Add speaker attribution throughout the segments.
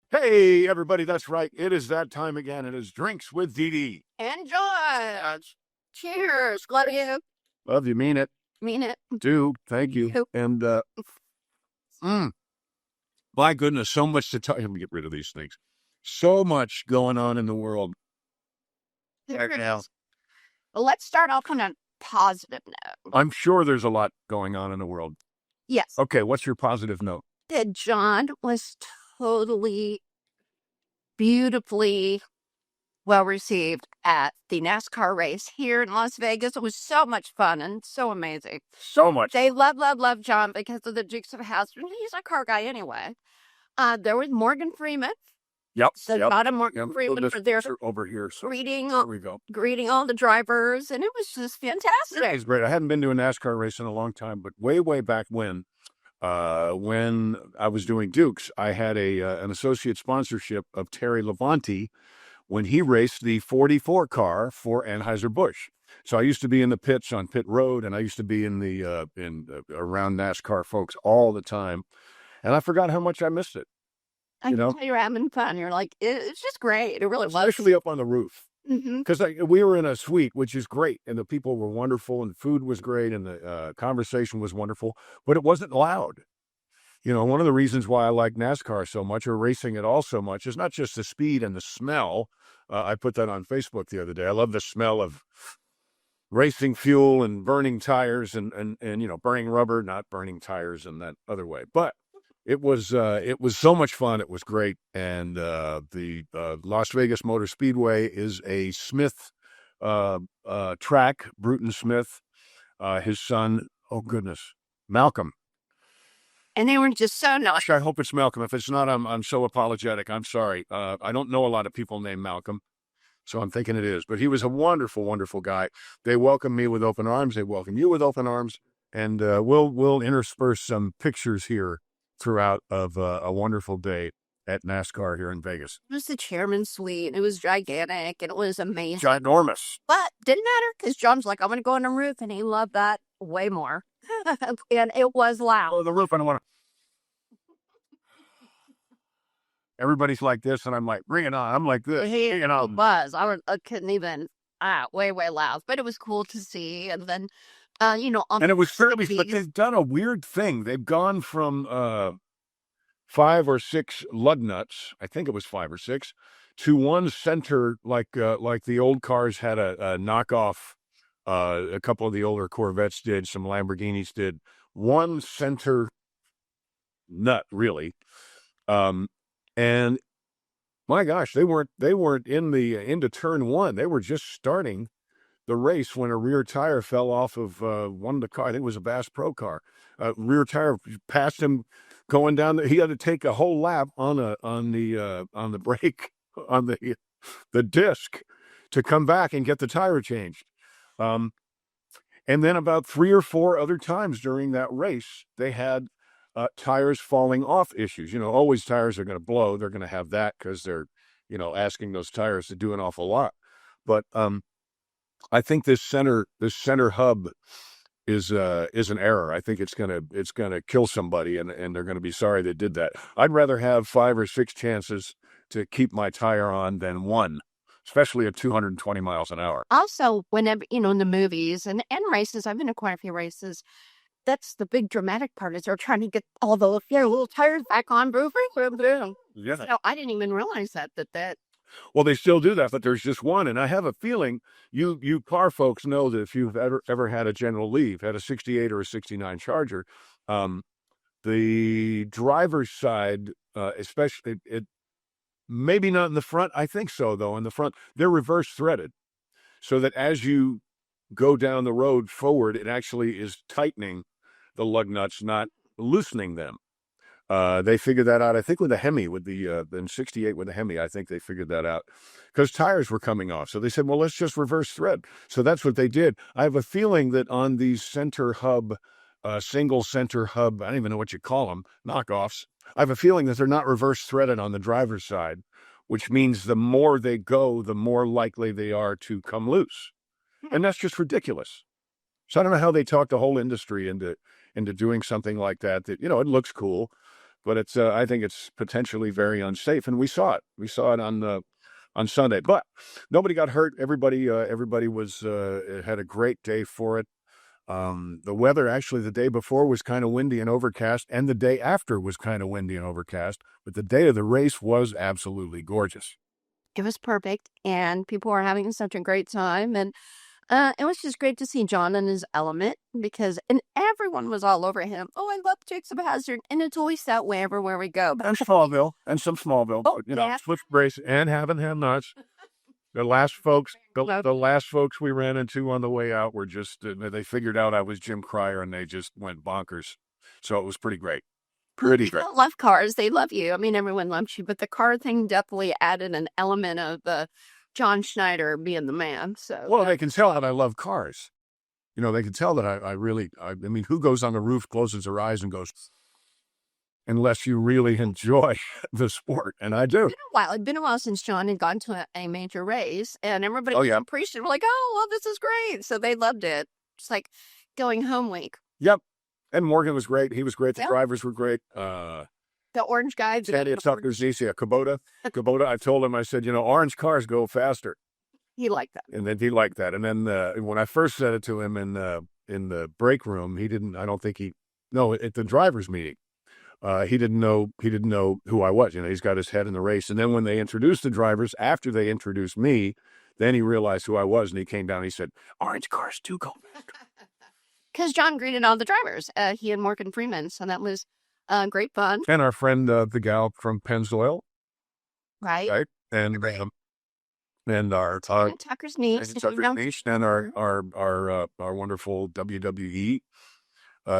Speaker 1: Hey, everybody, that's right. It is that time again. It is Drinks with Dee.
Speaker 2: Enjoy. Cheers. Glad you
Speaker 1: Love you, mean it.
Speaker 2: mean it.
Speaker 1: Do. Thank you.
Speaker 2: You.
Speaker 1: And, mm, my goodness, so much to talk. Let me get rid of these things. So much going on in the world right now.
Speaker 2: Well, let's start off on a positive note.
Speaker 1: I'm sure there's a lot going on in the world.
Speaker 2: Yes.
Speaker 1: Okay, what's your positive note?
Speaker 2: That John was totally beautifully well received at the NASCAR race here in Las Vegas. It was so much fun and so amazing.
Speaker 1: So much.
Speaker 2: They love John because of the Dukes of Hazzard. He's a car guy anyway. There was Morgan Freeman.
Speaker 1: Yep.
Speaker 2: So John and Morgan
Speaker 1: Yep.
Speaker 2: Freeman were there
Speaker 1: Over here. So
Speaker 2: greeting
Speaker 1: there we go.
Speaker 2: greeting all the drivers, and it was just fantastic.
Speaker 1: It's great. I hadn't been to a NASCAR race in a long time, but way back when I was doing Dukes, I had an associate sponsorship of Terry Levanti when he raced the 44 car for Anheuser-Busch. So I used to be in the pits on pit road, and I used to be in around NASCAR folks all the time, and I forgot how much I missed it.
Speaker 2: I can tell you're having fun. You're like, it's just great. It really was.
Speaker 1: Especially up on the roof.
Speaker 2: Mm-hmm.
Speaker 1: Because we were in a suite, which is great, and the people were wonderful, and the food was great, and the conversation was wonderful, but it wasn't loud. You know, one of the reasons why I like NASCAR so much, or racing it all so much, is not just the speed and the smell. I put that on Facebook the other day. I love the smell of racing fuel and burning tires and burning rubber, not burning tires in that other way. But it was so much fun. It was great. And the Las Vegas Motor Speedway is a Smith track. Bruton Smith, his son, oh goodness, Malcolm.
Speaker 2: And they were just so nice.
Speaker 1: I hope it's Malcolm. If it's not, I'm so apologetic. I'm sorry. I don't know a lot of people named Malcolm, so I'm thinking it is. But he was a wonderful guy. They welcomed me with open arms. They welcome you with open arms, and we'll intersperse some pictures here throughout of a wonderful day at NASCAR here in Vegas.
Speaker 2: It was the chairman's suite. It was gigantic, and it was amazing.
Speaker 1: Ginormous.
Speaker 2: But didn't matter because John's like, I'm going to go on the roof, and he loved that way more. And it was loud.
Speaker 1: Oh, the roof, I don't want to. Everybody's like this, and I'm like, bring it on. I'm like this.
Speaker 2: He
Speaker 1: was.
Speaker 2: I couldn't even, way loud. But it was cool to see. And then,
Speaker 1: and it was fairly, but they've done a weird thing. They've gone from 5 or 6 lug nuts, I think it was 5 or 6, to one center, like the old cars had a knockoff. A couple of the older Corvettes did, some Lamborghinis did. One center nut, really. And my gosh, they weren't into turn 1. They were just starting the race when a rear tire fell off of one of the cars. I think it was a Bass Pro car. Rear tire passed him going down. He had to take a whole lap on the brake on the disc to come back and get the tire changed. And then about 3 or 4 other times during that race, they had tires falling off issues. Always tires are going to blow. They're going to have that because they're, asking those tires to do an awful lot. But I think this center hub is an error. I think it's gonna kill somebody, and they're going to be sorry they did that. I'd rather have 5 or 6 chances to keep my tire on than one, especially at 220 miles an hour.
Speaker 2: Also, whenever, in the movies and races, I've been to quite a few races. That's the big dramatic part is they're trying to get all the little tires back on. Boom.
Speaker 1: Yeah.
Speaker 2: So I didn't even realize that.
Speaker 1: Well, they still do that, but there's just one. And I have a feeling you car folks know that if you've ever had a General Lee, had a 68 or a 69 Charger, the driver's side, especially, it maybe not in the front. I think so, though. In the front, they're reverse threaded so that as you go down the road forward, it actually is tightening the lug nuts, not loosening them. They figured that out, I think, with the Hemi, with the 68 with the Hemi. I think they figured that out because tires were coming off. So they said, well, let's just reverse thread. So that's what they did. I have a feeling that on these center hub, single center hub, I don't even know what you call them, knockoffs, I have a feeling that they're not reverse threaded on the driver's side, which means the more they go, the more likely they are to come loose. And that's just ridiculous. So I don't know how they talk the whole industry into doing something like that. That it looks cool, but it's I think it's potentially very unsafe, and we saw it. We saw it on Sunday, but nobody got hurt. Everybody was had a great day for it. The weather actually the day before was kind of windy and overcast, and the day after was kind of windy and overcast. But the day of the race was absolutely gorgeous.
Speaker 2: It was perfect, and people were having such a great time, and it was just great to see John in his element and everyone was all over him. Oh, I love Jacob Hazard, and it's always that way everywhere we go.
Speaker 1: And Smallville, and some Smallville,
Speaker 2: Oh,
Speaker 1: but,
Speaker 2: yeah.
Speaker 1: Swift race and Haven't Had Nuts. The last folks we ran into on the way out were just, they figured out I was Jim Cryer and they just went bonkers. So it was pretty great. Pretty great.
Speaker 2: People love cars. They love you. I mean, everyone loves you, but the car thing definitely added an element of John Schneider being the man. So,
Speaker 1: well, they can tell that I love cars. They can tell that I really, I mean, who goes on the roof, closes their eyes and goes, unless you really enjoy the sport. And I do.
Speaker 2: It'd been a while since John had gone to a major race, and everybody was appreciative. Like, oh, well, this is great. So they loved it. It's like going home week.
Speaker 1: Yep. And Morgan was great. He was great. The drivers were great.
Speaker 2: The orange guy.
Speaker 1: Kubota. I told him, I said, orange cars go faster.
Speaker 2: He liked that.
Speaker 1: And then he liked that. And then when I first said it to him in the break room, at the driver's meeting, he didn't know who I was. He's got his head in the race. And then when they introduced the drivers, after they introduced me, then he realized who I was, and he came down and he said, orange cars do go faster.
Speaker 2: Because John greeted all the drivers, he and Morgan Freeman, so that was great fun.
Speaker 1: And our friend, the gal from Pennzoil.
Speaker 2: Right.
Speaker 1: And our
Speaker 2: Tucker's niece.
Speaker 1: And our wonderful WWE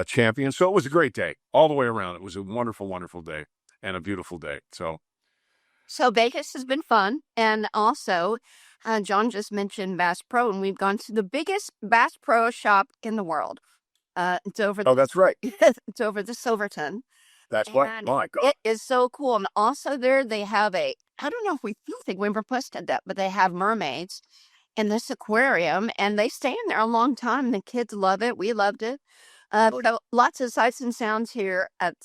Speaker 1: champion. So it was a great day all the way around. It was a wonderful, wonderful day and a beautiful day. So
Speaker 2: Vegas has been fun. And also, John just mentioned Bass Pro, and we've gone to the biggest Bass Pro shop in the world. It's over.
Speaker 1: That's right.
Speaker 2: It's over the Silverton.
Speaker 1: That's right. My God.
Speaker 2: It is so cool. And also there they have I don't know if we think we ever posted that, but they have mermaids in this aquarium, and they stay in there a long time. The kids love it. We loved it. So lots of sights and sounds here at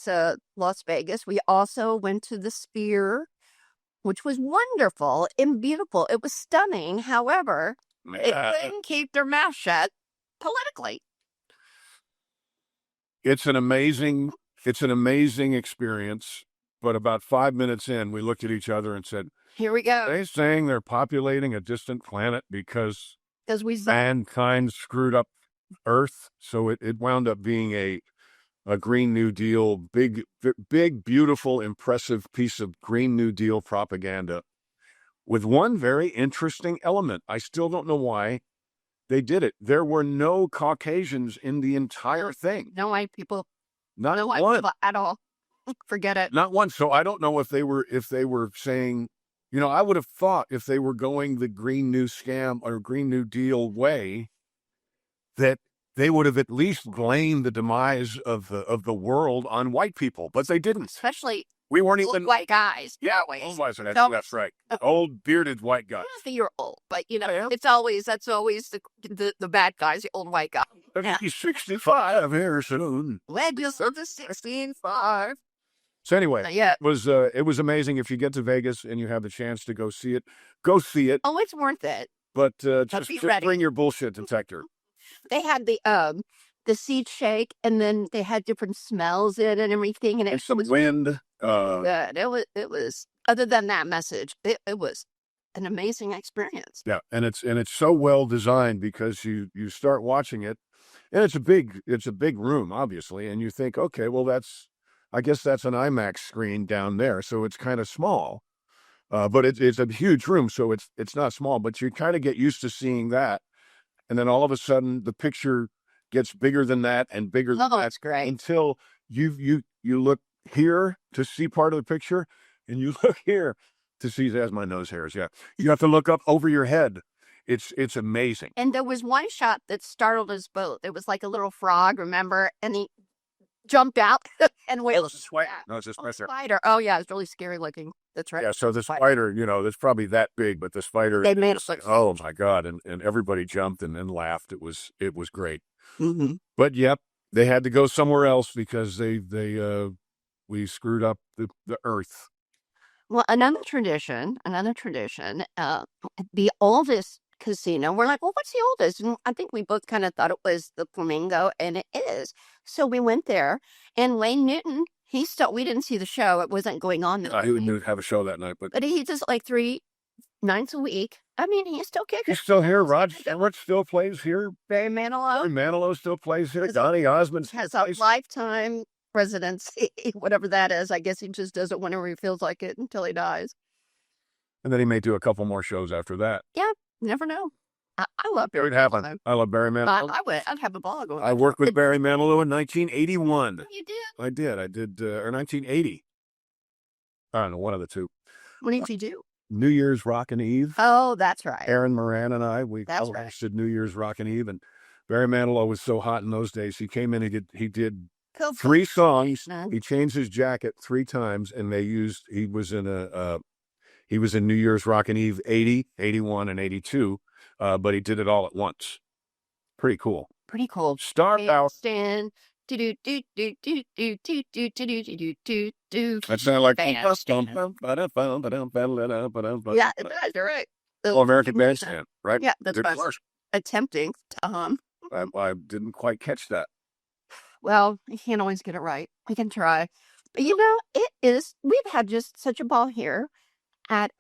Speaker 2: Las Vegas. We also went to the Sphere, which was wonderful and beautiful. It was stunning. However, it couldn't keep their mouth shut politically.
Speaker 1: It's an amazing experience. But about 5 minutes in, we looked at each other and said,
Speaker 2: here we go.
Speaker 1: They're saying they're populating a distant planet because
Speaker 2: we
Speaker 1: mankind screwed up Earth. So it wound up being a Green New Deal, big, beautiful, impressive piece of Green New Deal propaganda with one very interesting element. I still don't know why they did it. There were no Caucasians in the entire thing.
Speaker 2: No white people.
Speaker 1: Not
Speaker 2: no white
Speaker 1: one.
Speaker 2: People at all. Forget it.
Speaker 1: Not one. So I don't know if they were saying, I would have thought if they were going the Green New Scam or Green New Deal way, that they would have at least blamed the demise of the world on white people, but they didn't.
Speaker 2: Especially
Speaker 1: we weren't even
Speaker 2: white guys.
Speaker 1: Yeah, that's right. Old bearded white guys.
Speaker 2: I think you're old, but that's always the bad guys, the old white guys.
Speaker 1: He's 65 here soon.
Speaker 2: Well, you're 65.
Speaker 1: So anyway, it was amazing. If you get to Vegas and you have the chance to go see it, go see it.
Speaker 2: Oh, it's worth it.
Speaker 1: But just bring your bullshit detector.
Speaker 2: They had the seed shake, and then they had different smells in it and everything, and it was
Speaker 1: wind.
Speaker 2: Good. It was. Other than that message, it was an amazing experience.
Speaker 1: Yeah, and it's so well designed because you start watching it, and it's a big room, obviously, and you think, okay, well I guess that's an IMAX screen down there, so it's kind of small, but it's a huge room, so it's not small, but you kind of get used to seeing that, and then all of a sudden the picture gets bigger than that and bigger than that.
Speaker 2: That's great.
Speaker 1: Until you look here to see part of the picture, and you look here to see. That's my nose hairs. Yeah, you have to look up over your head. It's amazing.
Speaker 2: And there was one shot that startled us both. It was like a little frog, remember? And he jumped out and went.
Speaker 1: It was a spider. No, it's a
Speaker 2: spider. Oh yeah, it's really scary looking. That's right.
Speaker 1: Yeah, so the spider, it's probably that big, but the spider.
Speaker 2: They made it look.
Speaker 1: Oh my God! And everybody jumped and laughed. It was great.
Speaker 2: Mm-hmm.
Speaker 1: But yep, they had to go somewhere else because they We screwed up the earth.
Speaker 2: Well, another tradition, the oldest casino. We're like, well, what's the oldest? And I think we both kind of thought it was the Flamingo, and it is. So we went there, and Wayne Newton, we didn't see the show. It wasn't going on that
Speaker 1: He
Speaker 2: night.
Speaker 1: didn't have a show that night, but
Speaker 2: he does like 3 nights a week. I mean, he's still kicking.
Speaker 1: he's still here. Rod Stewart still plays here.
Speaker 2: Barry Manilow.
Speaker 1: Barry Manilow still plays here. Donny Osmond
Speaker 2: has a lifetime residency, whatever that is. I guess he just does it whenever he feels like it until he dies.
Speaker 1: And then he may do a couple more shows after that.
Speaker 2: Yeah, you never know. I love Barry
Speaker 1: Manilow. I love Barry Manilow.
Speaker 2: I'd have a ball going.
Speaker 1: I worked with Barry Manilow in 1981.
Speaker 2: You did?
Speaker 1: I did, or 1980. I don't know, one of the two.
Speaker 2: What did you do?
Speaker 1: New Year's Rockin' Eve.
Speaker 2: Oh, that's right.
Speaker 1: Aaron Moran and I, we hosted New Year's Rockin' Eve, and Barry Manilow was so hot in those days. He came in, he did 3 songs. He changed his jacket 3 times, and he was in New Year's Rockin' Eve 80, 81, and 82, but he did it all at once. Pretty cool. Star Power.
Speaker 2: Stand.
Speaker 1: That sounded like
Speaker 2: yeah, it does. You're right.
Speaker 1: American Bandstand, right?
Speaker 2: Yeah, that's what I was attempting to
Speaker 1: I didn't quite catch that.
Speaker 2: Well, you can't always get it right. We can try. But we've had just such a ball here at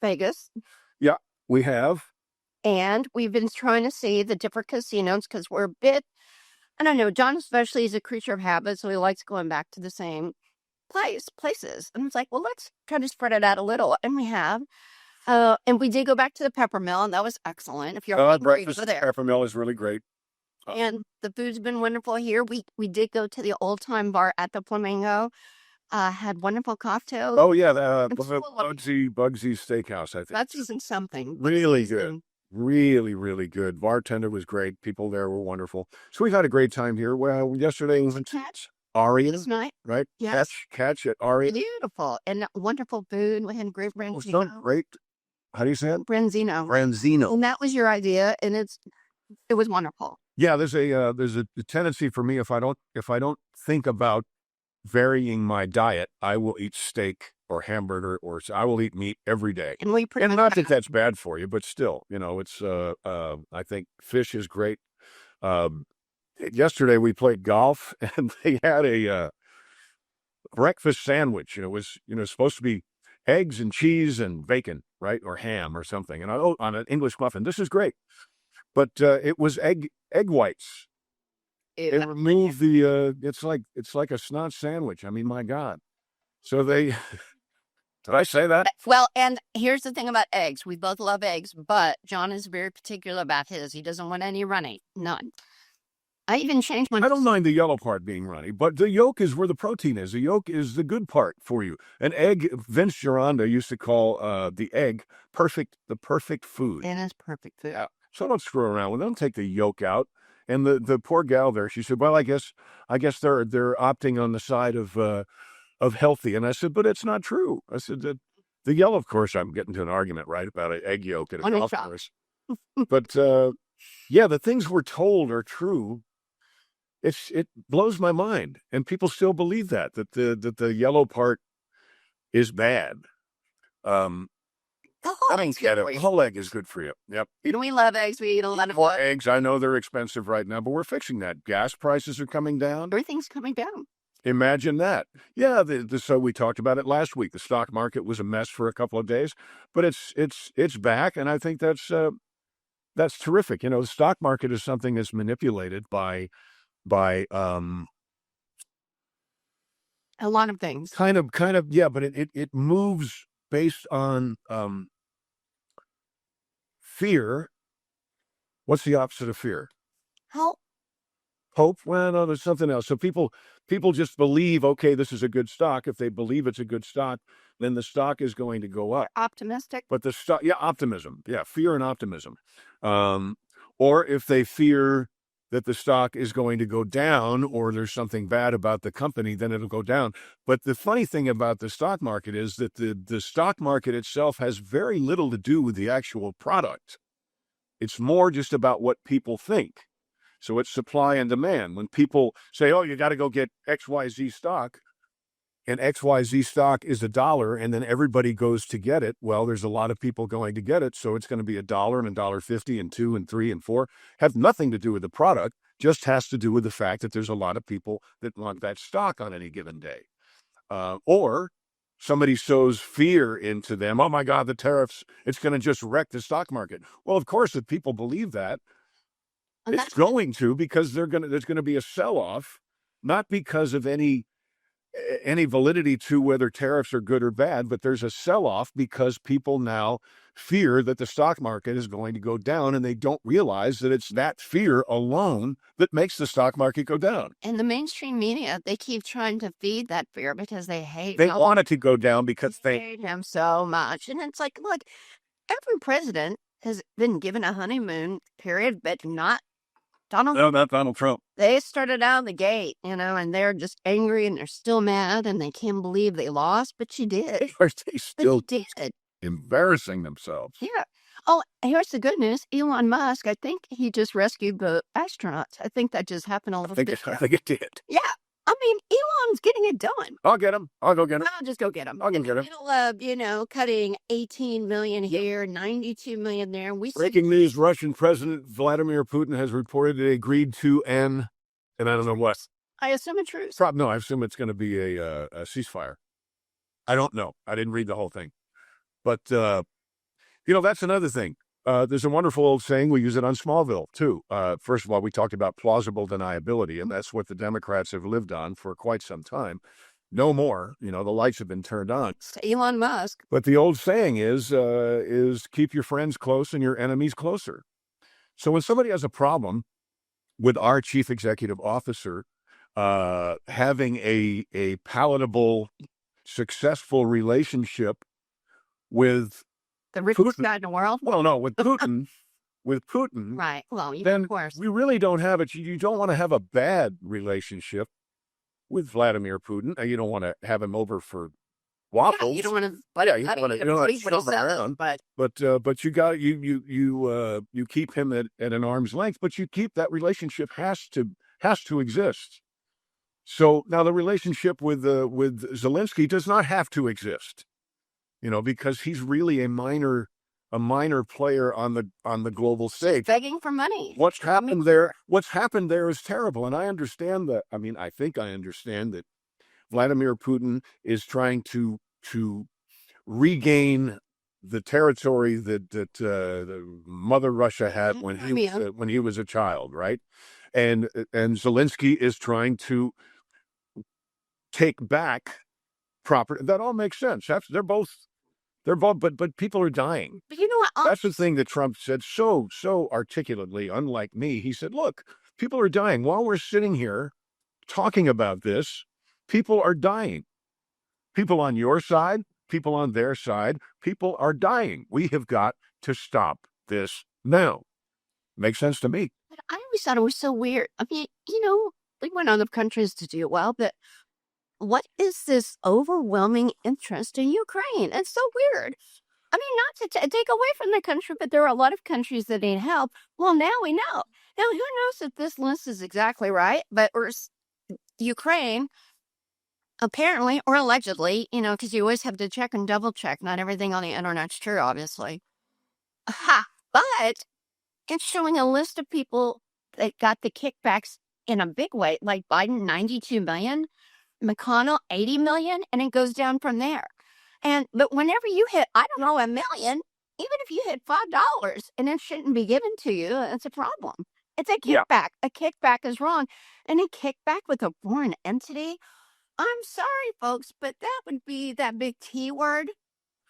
Speaker 2: Vegas.
Speaker 1: Yeah, we have.
Speaker 2: And we've been trying to see the different casinos because we're a bit, I don't know, John especially is a creature of habit, so he likes going back to the same places. And it's like, well, let's try to spread it out a little. And we have. And we did go back to the Peppermill, and that was excellent. If you're
Speaker 1: breakfast at the Peppermill is really great.
Speaker 2: And the food's been wonderful here. We did go to the old time bar at the Flamingo. Had wonderful cocktails.
Speaker 1: Oh yeah, Bugsy's Steakhouse. I think
Speaker 2: Bugsy's and something.
Speaker 1: Really good. Really, really good. Bartender was great. People there were wonderful. So we've had a great time here. Well, yesterday we went to Aria.
Speaker 2: This night,
Speaker 1: right?
Speaker 2: Yes.
Speaker 1: Catch at Aria.
Speaker 2: Beautiful and wonderful food. We had great branzino.
Speaker 1: It's not great. How do you say it?
Speaker 2: Branzino. And that was your idea, and it was wonderful.
Speaker 1: Yeah, there's a tendency for me if I don't think about varying my diet, I will eat steak or hamburger or I will eat meat every day.
Speaker 2: And
Speaker 1: not that that's bad for you, but still, it's I think fish is great. Yesterday we played golf and they had a breakfast sandwich. It was supposed to be eggs and cheese and bacon, right, or ham or something, and on an English muffin. This is great, but it was egg whites. It removed the. It's like a snot sandwich. I mean, my God. So they. Did I say that?
Speaker 2: Well, and here's the thing about eggs. We both love eggs, but John is very particular about his. He doesn't want any runny. None. I even changed my.
Speaker 1: I don't mind the yellow part being runny, but the yolk is where the protein is. The yolk is the good part for you. An egg, Vince Gironda used to call the egg the perfect food.
Speaker 2: It is perfect food.
Speaker 1: Yeah. So don't screw around with it. Don't take the yolk out. And the poor gal there, she said, "Well, I guess they're opting on the side of healthy." And I said, "But it's not true." I said that the yellow, of course, I'm getting to an argument, right, about an egg yolk at a golf course. But yeah, the things we're told are true. It blows my mind, and people still believe that the yellow part is bad. The whole egg is good for you. Yep.
Speaker 2: We love eggs. We eat a lot of
Speaker 1: eggs. I know they're expensive right now, but we're fixing that. Gas prices are coming down.
Speaker 2: Everything's coming down.
Speaker 1: Imagine that. Yeah. So we talked about it last week. The stock market was a mess for a couple of days, but it's back, and I think that's terrific. The stock market is something that's manipulated by
Speaker 2: a lot of things.
Speaker 1: Kind of, yeah. But it moves based on fear. What's the opposite of fear? Hope. Well, no, there's something else. So people just believe, okay, this is a good stock. If they believe it's a good stock, then the stock is going to go up.
Speaker 2: Optimistic.
Speaker 1: But the stock, optimism. Yeah, fear and optimism. Or if they fear that the stock is going to go down or there's something bad about the company, then it'll go down. But the funny thing about the stock market is that the stock market itself has very little to do with the actual product. It's more just about what people think. So it's supply and demand. When people say, oh, you got to go get XYZ stock, and XYZ stock is $1, and then everybody goes to get it, well, there's a lot of people going to get it, so it's going to be $1 and $1.50 and $2 and $3 and $4. Have nothing to do with the product, just has to do with the fact that there's a lot of people that want that stock on any given day. Or somebody sows fear into them. Oh my God, the tariffs, it's going to just wreck the stock market. Well, of course, if people believe that, it's going to, because there's going to be a sell-off, not because of any validity to whether tariffs are good or bad, but there's a sell-off because people now fear that the stock market is going to go down, and they don't realize that it's that fear alone that makes the stock market go down.
Speaker 2: And the mainstream media, they keep trying to feed that fear because they hate
Speaker 1: They want it to go down because they
Speaker 2: hate him so much. And it's like, look, every president has been given a honeymoon period, but not Donald.
Speaker 1: No, not Donald Trump.
Speaker 2: They started out the gate, and they're just angry and they're still mad and they can't believe they lost, but you did.
Speaker 1: They still
Speaker 2: did.
Speaker 1: Embarrassing themselves.
Speaker 2: Yeah. Oh, here's the good news. Elon Musk, I think he just rescued the astronauts. I think that just happened a little bit.
Speaker 1: I think it did.
Speaker 2: Yeah. I mean, Elon's getting it done.
Speaker 1: I'll get him. I'll go get him.
Speaker 2: I'll just go get him.
Speaker 1: I'll go get him.
Speaker 2: It'll, cutting 18 million here, 92 million there.
Speaker 1: Breaking news, Russian President Vladimir Putin has reported they agreed to and I don't know what.
Speaker 2: I assume a truce.
Speaker 1: No, I assume it's going to be a ceasefire. I don't know. I didn't read the whole thing. But, that's another thing. There's a wonderful old saying, we use it on Smallville, too. First of all, we talked about plausible deniability, and that's what the Democrats have lived on for quite some time. No more. The lights have been turned on.
Speaker 2: It's Elon Musk.
Speaker 1: But the old saying is keep your friends close and your enemies closer. So when somebody has a problem with our chief executive officer having a palatable, successful relationship with
Speaker 2: the richest guy in the world?
Speaker 1: Well, no, with Putin,
Speaker 2: right. Well,
Speaker 1: then
Speaker 2: of course.
Speaker 1: We really don't have it. You don't want to have a bad relationship with Vladimir Putin. You don't want to have him over for waffles.
Speaker 2: Yeah, you don't want to.
Speaker 1: You don't want to shove around. But you got you keep him at an arm's length. But you keep that relationship has to exist. So now the relationship with Zelensky does not have to exist. Because he's really a minor player on the global stage.
Speaker 2: Begging for money.
Speaker 1: What's happened there is terrible. And I understand that. I mean, I think I understand that Vladimir Putin is trying to regain the territory that the Mother Russia had when he was a child, right? And Zelensky is trying to take back property. That all makes sense. They're both, but people are dying.
Speaker 2: But you know what?
Speaker 1: That's the thing that Trump said so articulately, unlike me. He said, look, people are dying. While we're sitting here talking about this, people are dying. People on your side, people on their side, people are dying. We have got to stop this now. Makes sense to me.
Speaker 2: But I always thought it was so weird. I mean, they went other countries to do well, but what is this overwhelming interest in Ukraine? It's so weird. I mean, not to take away from the country, but there are a lot of countries that need help. Well, now we know. Now, who knows if this list is exactly right, but Ukraine, apparently, or allegedly, because you always have to check and double check. Not everything on the internet's true, obviously. But it's showing a list of people that got the kickbacks in a big way, like Biden, 92 million. McConnell, 80 million, and it goes down from there. But whenever you hit, I don't know, $1 million, even if you hit $5 and it shouldn't be given to you, it's a problem. It's a kickback. Yeah. A kickback is wrong. And a kickback with a foreign entity, I'm sorry, folks, but that would be that big T word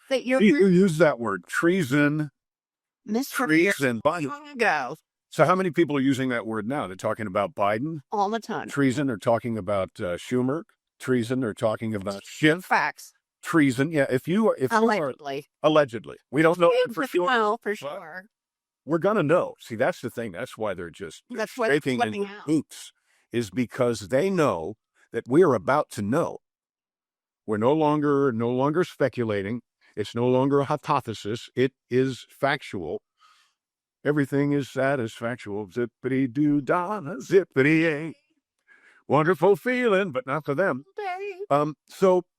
Speaker 2: that you
Speaker 1: use that word, treason.
Speaker 2: Treason.
Speaker 1: Go. So how many people are using that word now? They're talking about Biden
Speaker 2: all the time.
Speaker 1: Treason. They're talking about Schumer. Treason. They're talking about Schiff.
Speaker 2: Facts.
Speaker 1: Treason. Yeah. If
Speaker 2: allegedly.
Speaker 1: Allegedly. We don't know for sure.
Speaker 2: Well, for sure.
Speaker 1: We're gonna know. See, that's the thing. That's why they're just scraping in hoops. Is because they know that we are about to know. We're no longer speculating. It's no longer a hypothesis. It is factual. Everything is satisfactual. Zippity-doo-dah, zippity-yay. Wonderful feeling, but not for them.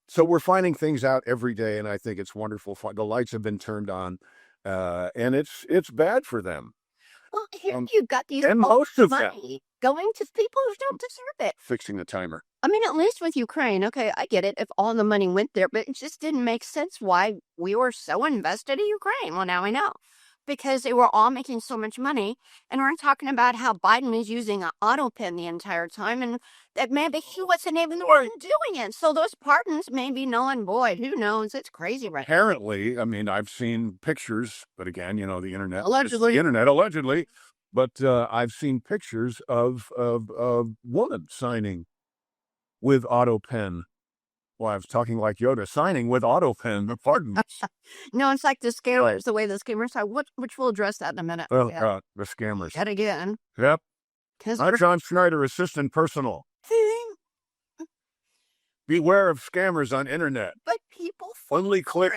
Speaker 1: So we're finding things out every day, and I think it's wonderful. The lights have been turned on, and it's bad for them.
Speaker 2: Well, here you've got these
Speaker 1: And most of them
Speaker 2: money going to people who don't deserve it.
Speaker 1: fixing the timer.
Speaker 2: I mean, at least with Ukraine, okay, I get it if all the money went there, but it just didn't make sense why we were so invested in Ukraine. Well, now I know. Because they were all making so much money. And we're talking about how Biden is using an auto pen the entire time, and that maybe he wasn't even the one doing it. So those pardons may be null and void. Who knows? It's crazy right now.
Speaker 1: Apparently, I mean, I've seen pictures, but again, you know, the internet.
Speaker 2: Allegedly.
Speaker 1: The internet, allegedly. But I've seen pictures of woman signing with auto pen. Well, I was talking like Yoda, signing with auto pen. Pardon.
Speaker 2: No, it's like the scammers, the way the scammers are, which we'll address that in a minute.
Speaker 1: Well, the scammers.
Speaker 2: Yet again.
Speaker 1: Yep.
Speaker 2: Because
Speaker 1: I'm John Schneider, assistant personal. Beware of scammers on internet.
Speaker 2: But people
Speaker 1: Only click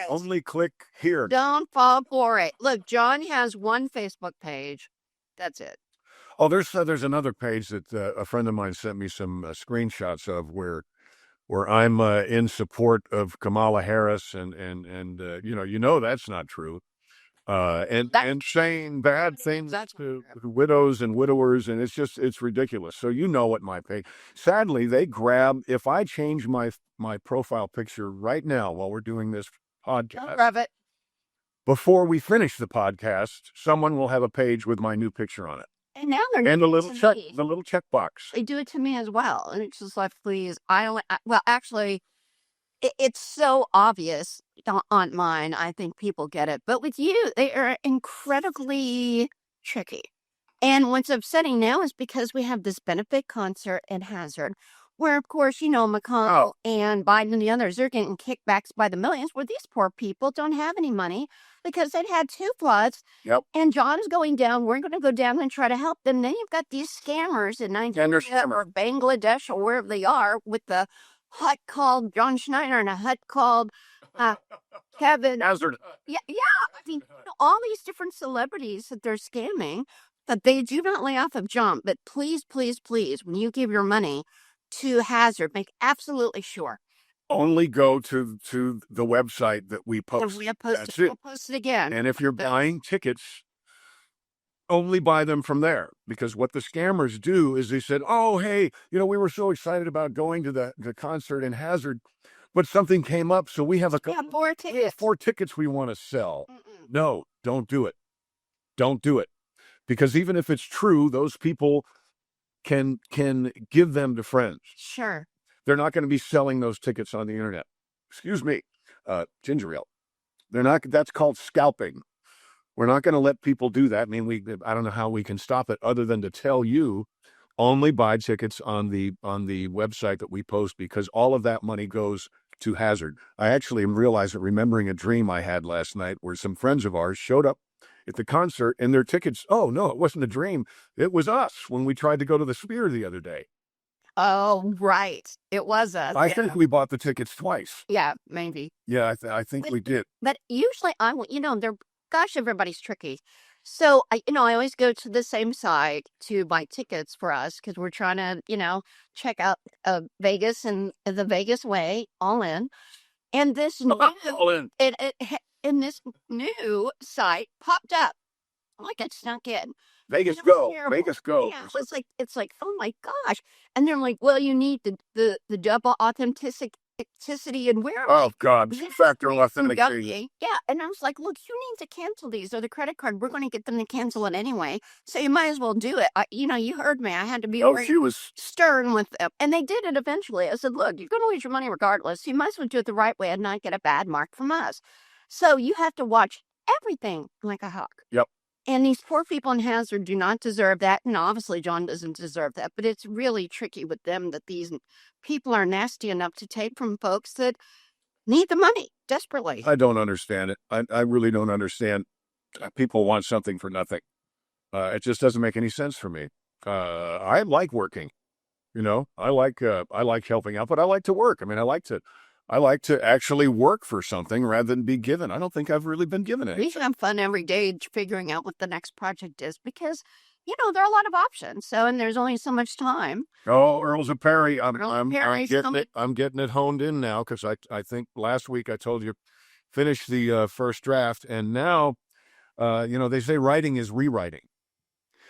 Speaker 1: here.
Speaker 2: don't fall for it. Look, John has one Facebook page. That's it.
Speaker 1: Oh, there's another page that a friend of mine sent me some screenshots of where I'm in support of Kamala Harris and you know that's not true. And saying bad things to widows and widowers, and it's ridiculous. So you know what my page. Sadly, they grab if I change my profile picture right now while we're doing this podcast.
Speaker 2: Grab it.
Speaker 1: Before we finish the podcast, someone will have a page with my new picture on it.
Speaker 2: And now they're
Speaker 1: and the little check box.
Speaker 2: They do it to me as well, and it's just like, please, well, actually, it's so obvious on mine. I think people get it, but with you, they are incredibly tricky. And what's upsetting now is because we have this benefit concert in Hazard, where, of course, you know, McConnell and Biden and the others, they're getting kickbacks by the millions, where these poor people don't have any money because they'd had 2 floods.
Speaker 1: Yep.
Speaker 2: And John's going down. We're going to go down and try to help them. Then you've got these scammers in Nigeria or Bangladesh or wherever they are with the hut called John Schneider and a hut called Kevin
Speaker 1: Hazard.
Speaker 2: Yeah. I mean, all these different celebrities that they're scamming, that they do not lay off of John. But please, please, please, when you give your money to Hazard, make absolutely sure.
Speaker 1: Only go to the website that we post.
Speaker 2: That's it. We'll post it again.
Speaker 1: And if you're buying tickets, only buy them from there. Because what the scammers do is they said, oh, hey, you know, we were so excited about going to the concert in Hazard, but something came up, so we have
Speaker 2: 4 tickets.
Speaker 1: 4 tickets we want to sell. No, don't do it. Don't do it. Because even if it's true, those people can give them to friends.
Speaker 2: Sure.
Speaker 1: They're not going to be selling those tickets on the internet. Excuse me, ginger ale. They're not. That's called scalping. We're not going to let people do that. I mean, I don't know how we can stop it other than to tell you only buy tickets on the website that we post, because all of that money goes to Hazard. I actually realized that, remembering a dream I had last night where some friends of ours showed up at the concert and their tickets. Oh, no, it wasn't a dream. It was us when we tried to go to the Sphere the other day.
Speaker 2: Oh, right. It was us.
Speaker 1: I think we bought the tickets twice.
Speaker 2: Yeah, maybe.
Speaker 1: Yeah, I think we did.
Speaker 2: But usually everybody's tricky. So I always go to the same site to buy tickets for us because we're trying to, check out Vegas and the Vegas way, all in. And this this new site popped up. Like, it snuck in.
Speaker 1: Vegas go. Vegas go.
Speaker 2: Yeah, it's like, oh my gosh. And they're like, well, you need the double authenticity and where.
Speaker 1: Oh God, factor authentication.
Speaker 2: Yeah, and I was like, look, you need to cancel these or the credit card. We're going to get them to cancel it anyway, so you might as well do it. You heard me. I had to be
Speaker 1: she was
Speaker 2: stern with them, and they did it eventually. I said, look, you're going to lose your money regardless. So you might as well do it the right way and not get a bad mark from us. So you have to watch everything like a hawk.
Speaker 1: Yep.
Speaker 2: And these poor people in Hazard do not deserve that. And obviously John doesn't deserve that. But it's really tricky with them that these people are nasty enough to take from folks that need the money desperately.
Speaker 1: I don't understand it. I really don't understand. People want something for nothing. It just doesn't make any sense for me. I like working. I like helping out, but I like to work. I mean, I like to actually work for something rather than be given. I don't think I've really been given it.
Speaker 2: We have fun every day figuring out what the next project is, because there are a lot of options. So, and there's only so much time.
Speaker 1: Oh, Earls of Perry. I'm getting it honed in now because I think last week I told you finish the first draft, and now they say writing is rewriting.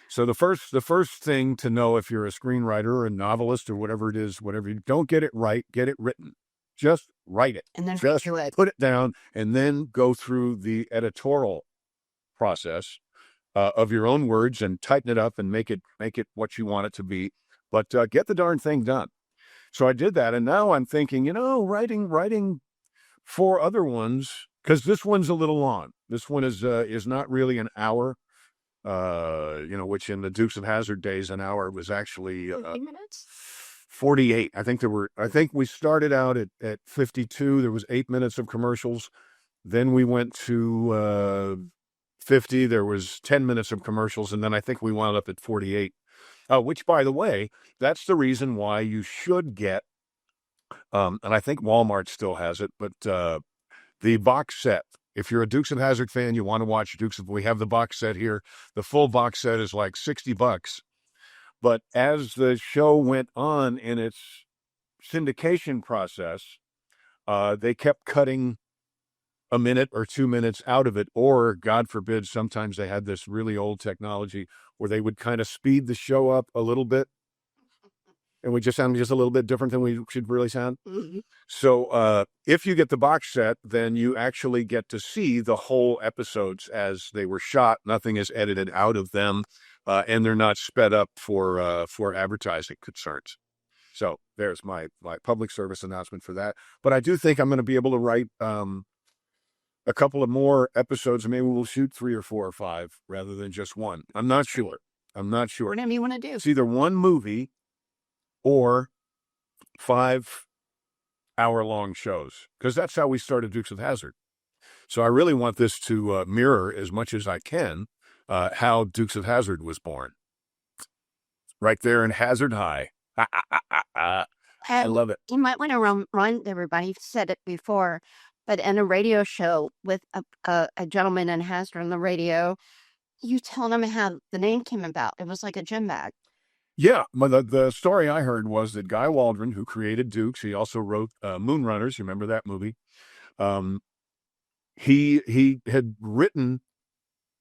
Speaker 1: So the first thing to know if you're a screenwriter or a novelist or whatever it is, whatever you don't get it right, get it written. Just write it.
Speaker 2: And then
Speaker 1: just put it down and then go through the editorial process of your own words and tighten it up and make it what you want it to be. But get the darn thing done. So I did that, and now I'm thinking, writing 4 other ones, because this one's a little long. This one is not really an hour. Which in the Dukes of Hazzard days, an hour was actually
Speaker 2: minutes.
Speaker 1: 48. I think we started out at 52. There was 8 minutes of commercials. Then we went to 50. There was 10 minutes of commercials, and then I think we wound up at 48. Which, by the way, that's the reason why you should get, and I think Walmart still has it, but the box set. If you're a Dukes of Hazzard fan, you want to watch we have the box set here. The full box set is like $60. But as the show went on in its syndication process, they kept cutting a minute or 2 minutes out of it, or God forbid, sometimes they had this really old technology where they would kind of speed the show up a little bit. And we just sound just a little bit different than we should really sound.
Speaker 2: Mm-hmm.
Speaker 1: So if you get the box set, then you actually get to see the whole episodes as they were shot. Nothing is edited out of them, and they're not sped up for advertising concerns. So there's my public service announcement for that. But I do think I'm going to be able to write a couple of more episodes. Maybe we'll shoot 3 or 4 or 5 rather than just one. I'm not sure.
Speaker 2: Whatever you want to do.
Speaker 1: It's either one movie or 5 hour-long shows, because that's how we started Dukes of Hazzard. So I really want this to mirror as much as I can how Dukes of Hazzard was born. Right there in Hazard High. I love it.
Speaker 2: You might want to remind everybody, you've said it before, but in a radio show with a gentleman in Hazard on the radio, you tell them how the name came about. It was like a gym bag.
Speaker 1: Yeah, the story I heard was that Guy Waldron, who created Dukes, he also wrote Moonrunners. You remember that movie? He had written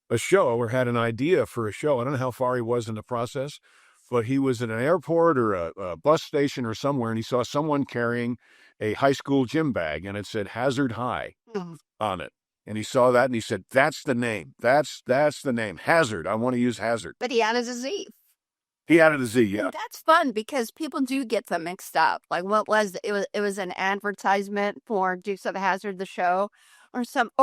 Speaker 1: a show or had an idea for a show. I don't know how far he was in the process, but he was in an airport or a bus station or somewhere, and he saw someone carrying a high school gym bag, and it said Hazard High on it. And he saw that, and he said, "That's the name. That's the name. Hazard. I want to use Hazard."
Speaker 2: But he added a Z.
Speaker 1: He added a Z, yeah.
Speaker 2: And that's fun because people do get them mixed up. Like what was it? It was an advertisement for Dukes of Hazzard, the show, or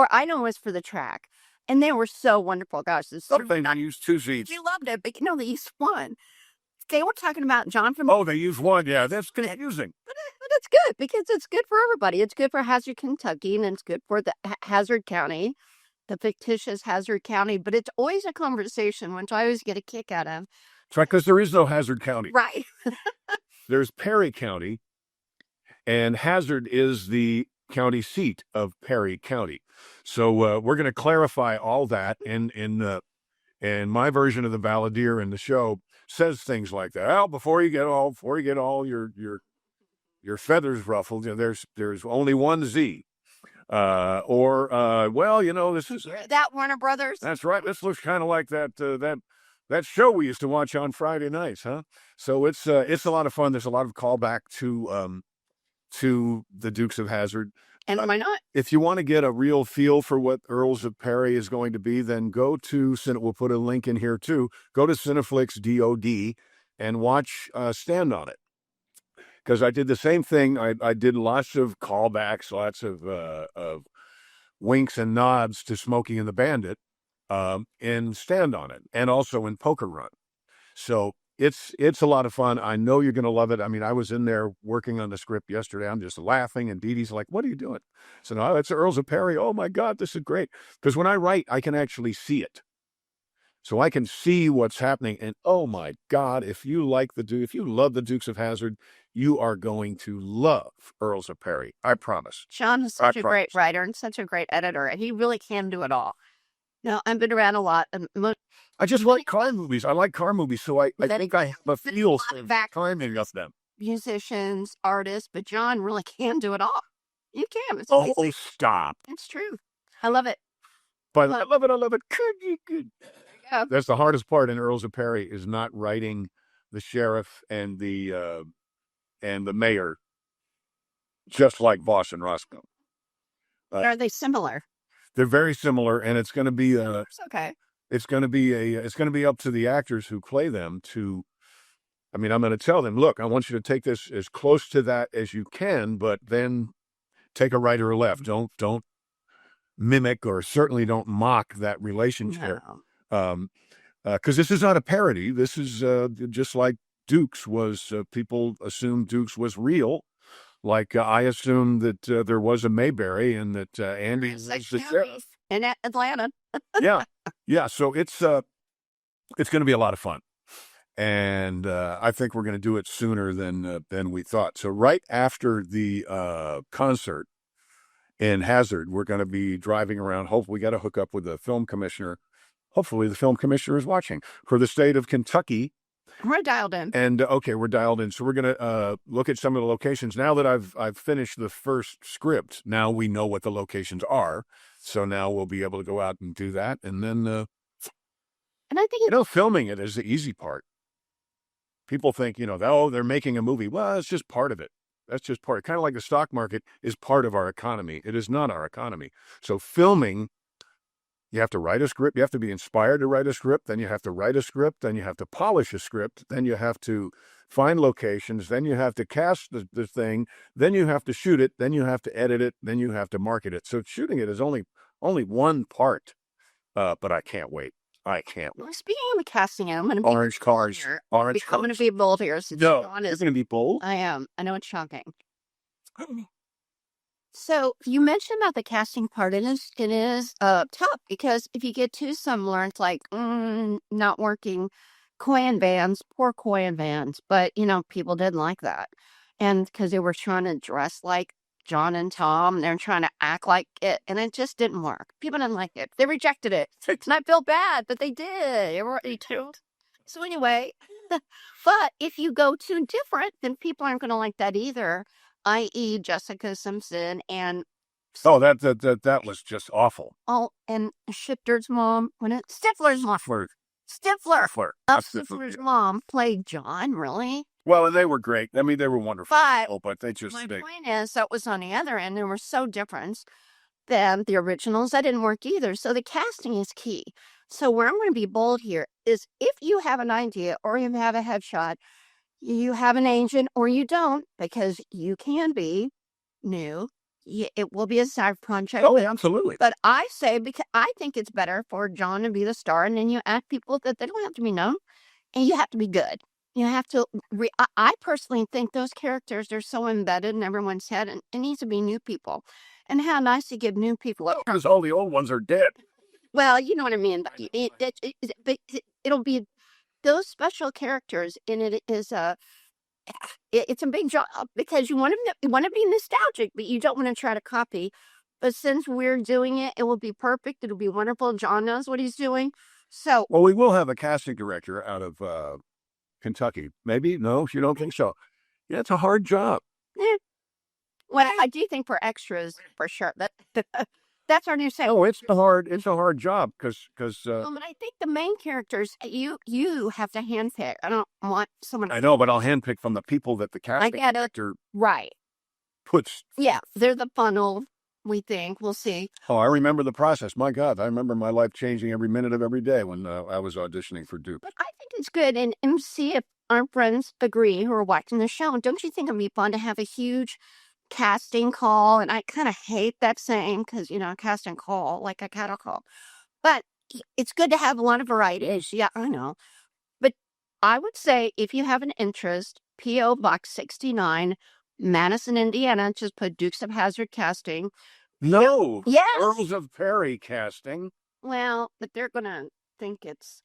Speaker 2: I know it was for the track, and they were so wonderful. Gosh,
Speaker 1: I used 2 Z's.
Speaker 2: We loved it, but they used one. They were talking about John from.
Speaker 1: Oh, they used one. Yeah, that's confusing.
Speaker 2: But it's good because it's good for everybody. It's good for Hazard, Kentucky, and it's good for the Hazard County, the fictitious Hazard County. But it's always a conversation, which I always get a kick out of.
Speaker 1: That's right, because there is no Hazard County.
Speaker 2: Right.
Speaker 1: There's Perry County, and Hazard is the county seat of Perry County. So we're going to clarify all that. And my version of the Balladeer in the show says things like that. Well, before you get all your feathers ruffled, there's only one Z. This is
Speaker 2: that Warner Brothers.
Speaker 1: That's right. This looks kind of like that show we used to watch on Friday nights, huh? So it's a lot of fun. There's a lot of callback to the Dukes of Hazzard.
Speaker 2: And why not?
Speaker 1: If you want to get a real feel for what Earls of Perry is going to be, then go to we'll put a link in here too. Go to Cineflix DOD and watch Stand on It. Because I did the same thing. I did lots of callbacks, lots of winks and nods to Smokey and the Bandit in Stand on It, and also in Poker Run. So it's a lot of fun. I know you're going to love it. I mean, I was in there working on the script yesterday. I'm just laughing, and Dee Dee's like, "What are you doing?" So no, it's Earls of Perry. Oh my God, this is great. Because when I write, I can actually see it. So I can see what's happening, and oh my God, if you love the Dukes of Hazzard, you are going to love Earls of Perry. I promise.
Speaker 2: Sean is such a great writer and such a great editor, and he really can do it all. No, I've been around a lot.
Speaker 1: I just like car movies. I like car movies, so I think I have a feel for the timing of them.
Speaker 2: Musicians, artists, but John really can do it all. You can. It's
Speaker 1: Oh,
Speaker 2: amazing.
Speaker 1: stop.
Speaker 2: It's true. I love it.
Speaker 1: But
Speaker 2: Well,
Speaker 1: I love it. I love it. Good.
Speaker 2: yeah.
Speaker 1: That's the hardest part in Earls of Perry is not writing the sheriff and the mayor just like Voss and Roscoe.
Speaker 2: Are they similar?
Speaker 1: They're very similar, and it's going to be
Speaker 2: It's okay.
Speaker 1: it's going to be up to the actors who play them to. I mean, I'm going to tell them, look, I want you to take this as close to that as you can, but then take a right or a left. Don't mimic or certainly don't mock that relationship.
Speaker 2: No.
Speaker 1: Because this is not a parody. This is just like Dukes was. People assumed Dukes was real. Like I assumed that there was a Mayberry and that Andy was the sheriff
Speaker 2: In Atlanta.
Speaker 1: yeah. So it's going to be a lot of fun, and I think we're going to do it sooner than we thought. So right after the concert in Hazard, we're going to be driving around. Hopefully, we got to hook up with the film commissioner. Hopefully, the film commissioner is watching for the state of Kentucky.
Speaker 2: We're dialed in.
Speaker 1: And okay, we're dialed in. So we're gonna look at some of the locations now that I've finished the first script. Now we know what the locations are. So now we'll be able to go out and do that. And then,
Speaker 2: and I think
Speaker 1: filming it is the easy part. People think, oh, they're making a movie. Well, it's just part of it. That's just part. Kind of like the stock market is part of our economy. It is not our economy. So filming. You have to write a script. You have to be inspired to write a script. Then you have to write a script. Then you have to polish a script. Then you have to find locations. Then you have to cast the thing. Then you have to shoot it. Then you have to edit it. Then you have to market it. So shooting it is only one part. But I can't wait. I can't wait.
Speaker 2: Well, speaking of the casting, I'm going to be
Speaker 1: orange cars.
Speaker 2: Here.
Speaker 1: Orange
Speaker 2: I'm going to be bold here.
Speaker 1: No, it's going to be bold.
Speaker 2: I am. I know it's shocking. So you mentioned about the casting part. It is tough because if you get too similar, it's like not working. Coen bands, poor Coen bands, but people didn't like that, and because they were trying to dress like John and Tom, they're trying to act like it, and it just didn't work. People didn't like it. They rejected it, and I feel bad, but they did. They told. So anyway, but if you go too different, then people aren't going to like that either. I.e., Jessica Simpson and
Speaker 1: that was just awful.
Speaker 2: Oh, and Shifter's mom, Stifler's mom. Stifler. Stifler's mom played John. Really?
Speaker 1: Well, and they were great. I mean, they were wonderful. But they just.
Speaker 2: My point is that was on the other end. They were so different than the originals. That didn't work either. So the casting is key. So where I'm going to be bold here is if you have an idea or you have a headshot. You have an agent or you don't, because you can be new. It will be a side project.
Speaker 1: Oh, yeah, absolutely.
Speaker 2: But I say, because I think it's better for John to be the star, and then you ask people that they don't have to be known, and you have to be good. You have to. I personally think those characters are so embedded in everyone's head, and it needs to be new people. And how nice to give new people.
Speaker 1: Because all the old ones are dead.
Speaker 2: Well, you know what I mean. But it'll be those special characters, and it is it's a big job because you want to be nostalgic, but you don't want to try to copy. But since we're doing it, it will be perfect. It'll be wonderful. John knows what he's doing. So,
Speaker 1: well, we will have a casting director out of Kentucky. Maybe? No, you don't think so? Yeah, it's a hard job.
Speaker 2: Well, I do think for extras, for sure. That's our new set.
Speaker 1: Oh, it's a hard job because.
Speaker 2: But I think the main characters you have to handpick. I don't want someone.
Speaker 1: I know, but I'll handpick from the people that the casting director puts.
Speaker 2: Yeah, they're the funnel. We think we'll see.
Speaker 1: Oh, I remember the process. My God, I remember my life changing every minute of every day when I was auditioning for Duke.
Speaker 2: But I think it's good, and see if our friends agree who are watching the show. Don't you think it'd be fun to have a huge casting call? And I kind of hate that saying because casting call, like a cattle call, but it's good to have a lot of varieties. Yeah, I know, but I would say if you have an interest, P.O. Box 69, Madison, Indiana, just put Dukes of Hazzard casting.
Speaker 1: No,
Speaker 2: yes,
Speaker 1: Earls of Perry casting.
Speaker 2: Well, but they're gonna think it's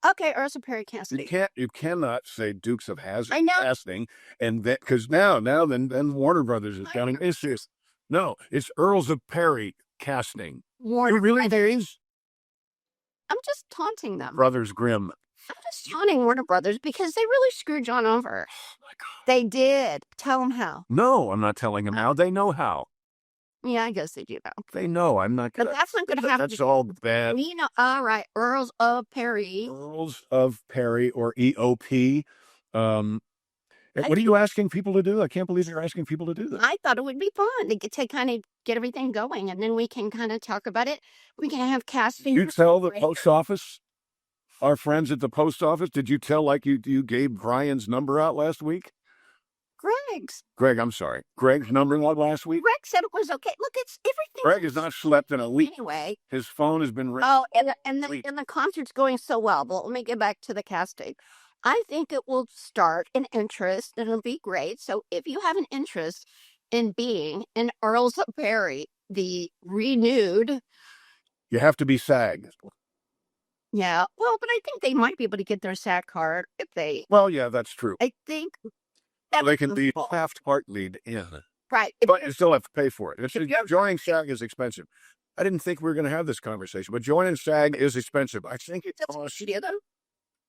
Speaker 2: okay. Earls of Perry casting.
Speaker 1: You cannot say Dukes of Hazzard
Speaker 2: casting,
Speaker 1: and that because now then Warner Brothers is counting. It's just no. It's Earls of Perry casting.
Speaker 2: Warner
Speaker 1: really there is.
Speaker 2: I'm just taunting them.
Speaker 1: Brothers Grimm.
Speaker 2: I'm just taunting Warner Brothers because they really screwed John over.
Speaker 1: Oh my God.
Speaker 2: They did. Tell them how.
Speaker 1: No, I'm not telling them how. They know how.
Speaker 2: Yeah, I guess they do know.
Speaker 1: They know. I'm not
Speaker 2: But
Speaker 1: gonna.
Speaker 2: that's not going to happen.
Speaker 1: That's all bad.
Speaker 2: We know. All right, Earls of Perry.
Speaker 1: Earls of Perry or EOP. What are you asking people to do? I can't believe you're asking people to do that.
Speaker 2: I thought it would be fun to kind of get everything going, and then we can kind of talk about it. We can have casting.
Speaker 1: You tell the post office, our friends at the post office, did you tell like you gave Brian's number out last week? Greg's number out last week?
Speaker 2: Greg said it was okay. Look, it's everything.
Speaker 1: Greg has not slept in a week.
Speaker 2: Anyway.
Speaker 1: His phone has been...
Speaker 2: Oh, and the concert's going so well. But let me get back to the casting. I think it will start an interest, and it'll be great. So if you have an interest in being an Earls of Perry, the renewed...
Speaker 1: You have to be SAG.
Speaker 2: Yeah, well, but I think they might be able to get their SAG card if they...
Speaker 1: Well, yeah, that's true.
Speaker 2: I think...
Speaker 1: They can be half part lead in.
Speaker 2: Right.
Speaker 1: But you still have to pay for it. Joining SAG is expensive. I didn't think we were going to have this conversation, but joining SAG is expensive. I think it costs...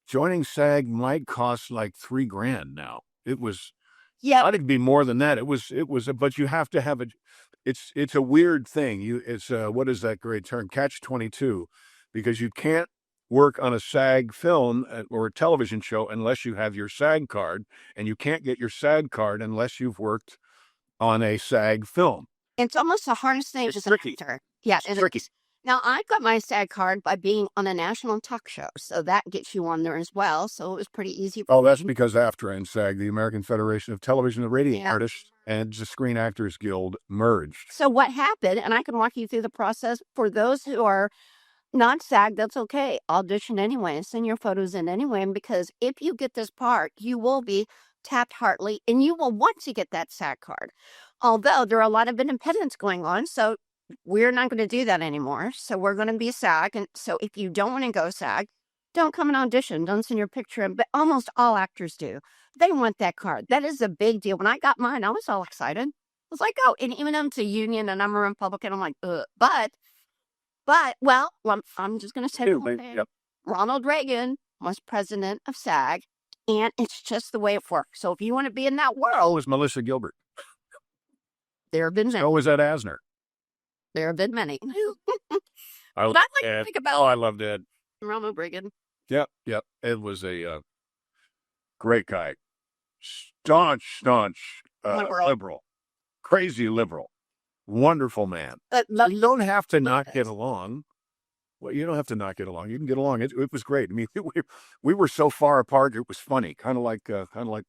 Speaker 1: Joining SAG might cost like $3,000 now. It was... Yeah. It'd be more than that. It was, but you have to have it's a weird thing. It's what is that great term? Catch-22, because you can't work on a SAG film or a television show unless you have your SAG card, and you can't get your SAG card unless you've worked on a SAG film.
Speaker 2: It's almost the hardest thing as an actor. Yeah, it's tricky. Now, I got my SAG card by being on a national talk show, so that gets you on there as well, so it was pretty easy.
Speaker 1: Oh, that's because AFTRA and SAG, the American Federation of Television and Radio Artists, and the Screen Actors Guild merged.
Speaker 2: So what happened, and I can walk you through the process, for those who are not SAG, that's okay. Audition anyway and send your photos in anyway, because if you get this part, you will be tapped Hartley, and you will want to get that SAG card. Although there are a lot of independents going on, so we're not going to do that anymore. So we're going to be SAG, and so if you don't want to go SAG, don't come and audition. Don't send your picture in. But almost all actors do. They want that card. That is a big deal. When I got mine, I was all excited. I was like, oh, and even though it's a union and I'm a Republican, I'm like, But, well, I'm just going to say Ronald Reagan was president of SAG, and it's just the way it works. So if you want to be in that world...
Speaker 1: Oh, it was Melissa Gilbert.
Speaker 2: There have been many.
Speaker 1: So was Ed Asner.
Speaker 2: There have been many.
Speaker 1: I like to think about... Oh, I loved Ed.
Speaker 2: Ronald Reagan.
Speaker 1: Yep. Ed was a great guy. Staunch liberal. Crazy liberal. Wonderful man. You don't have to not get along. Well, you don't have to not get along. You can get along. It was great. I mean, we were so far apart. It was funny. Kind of like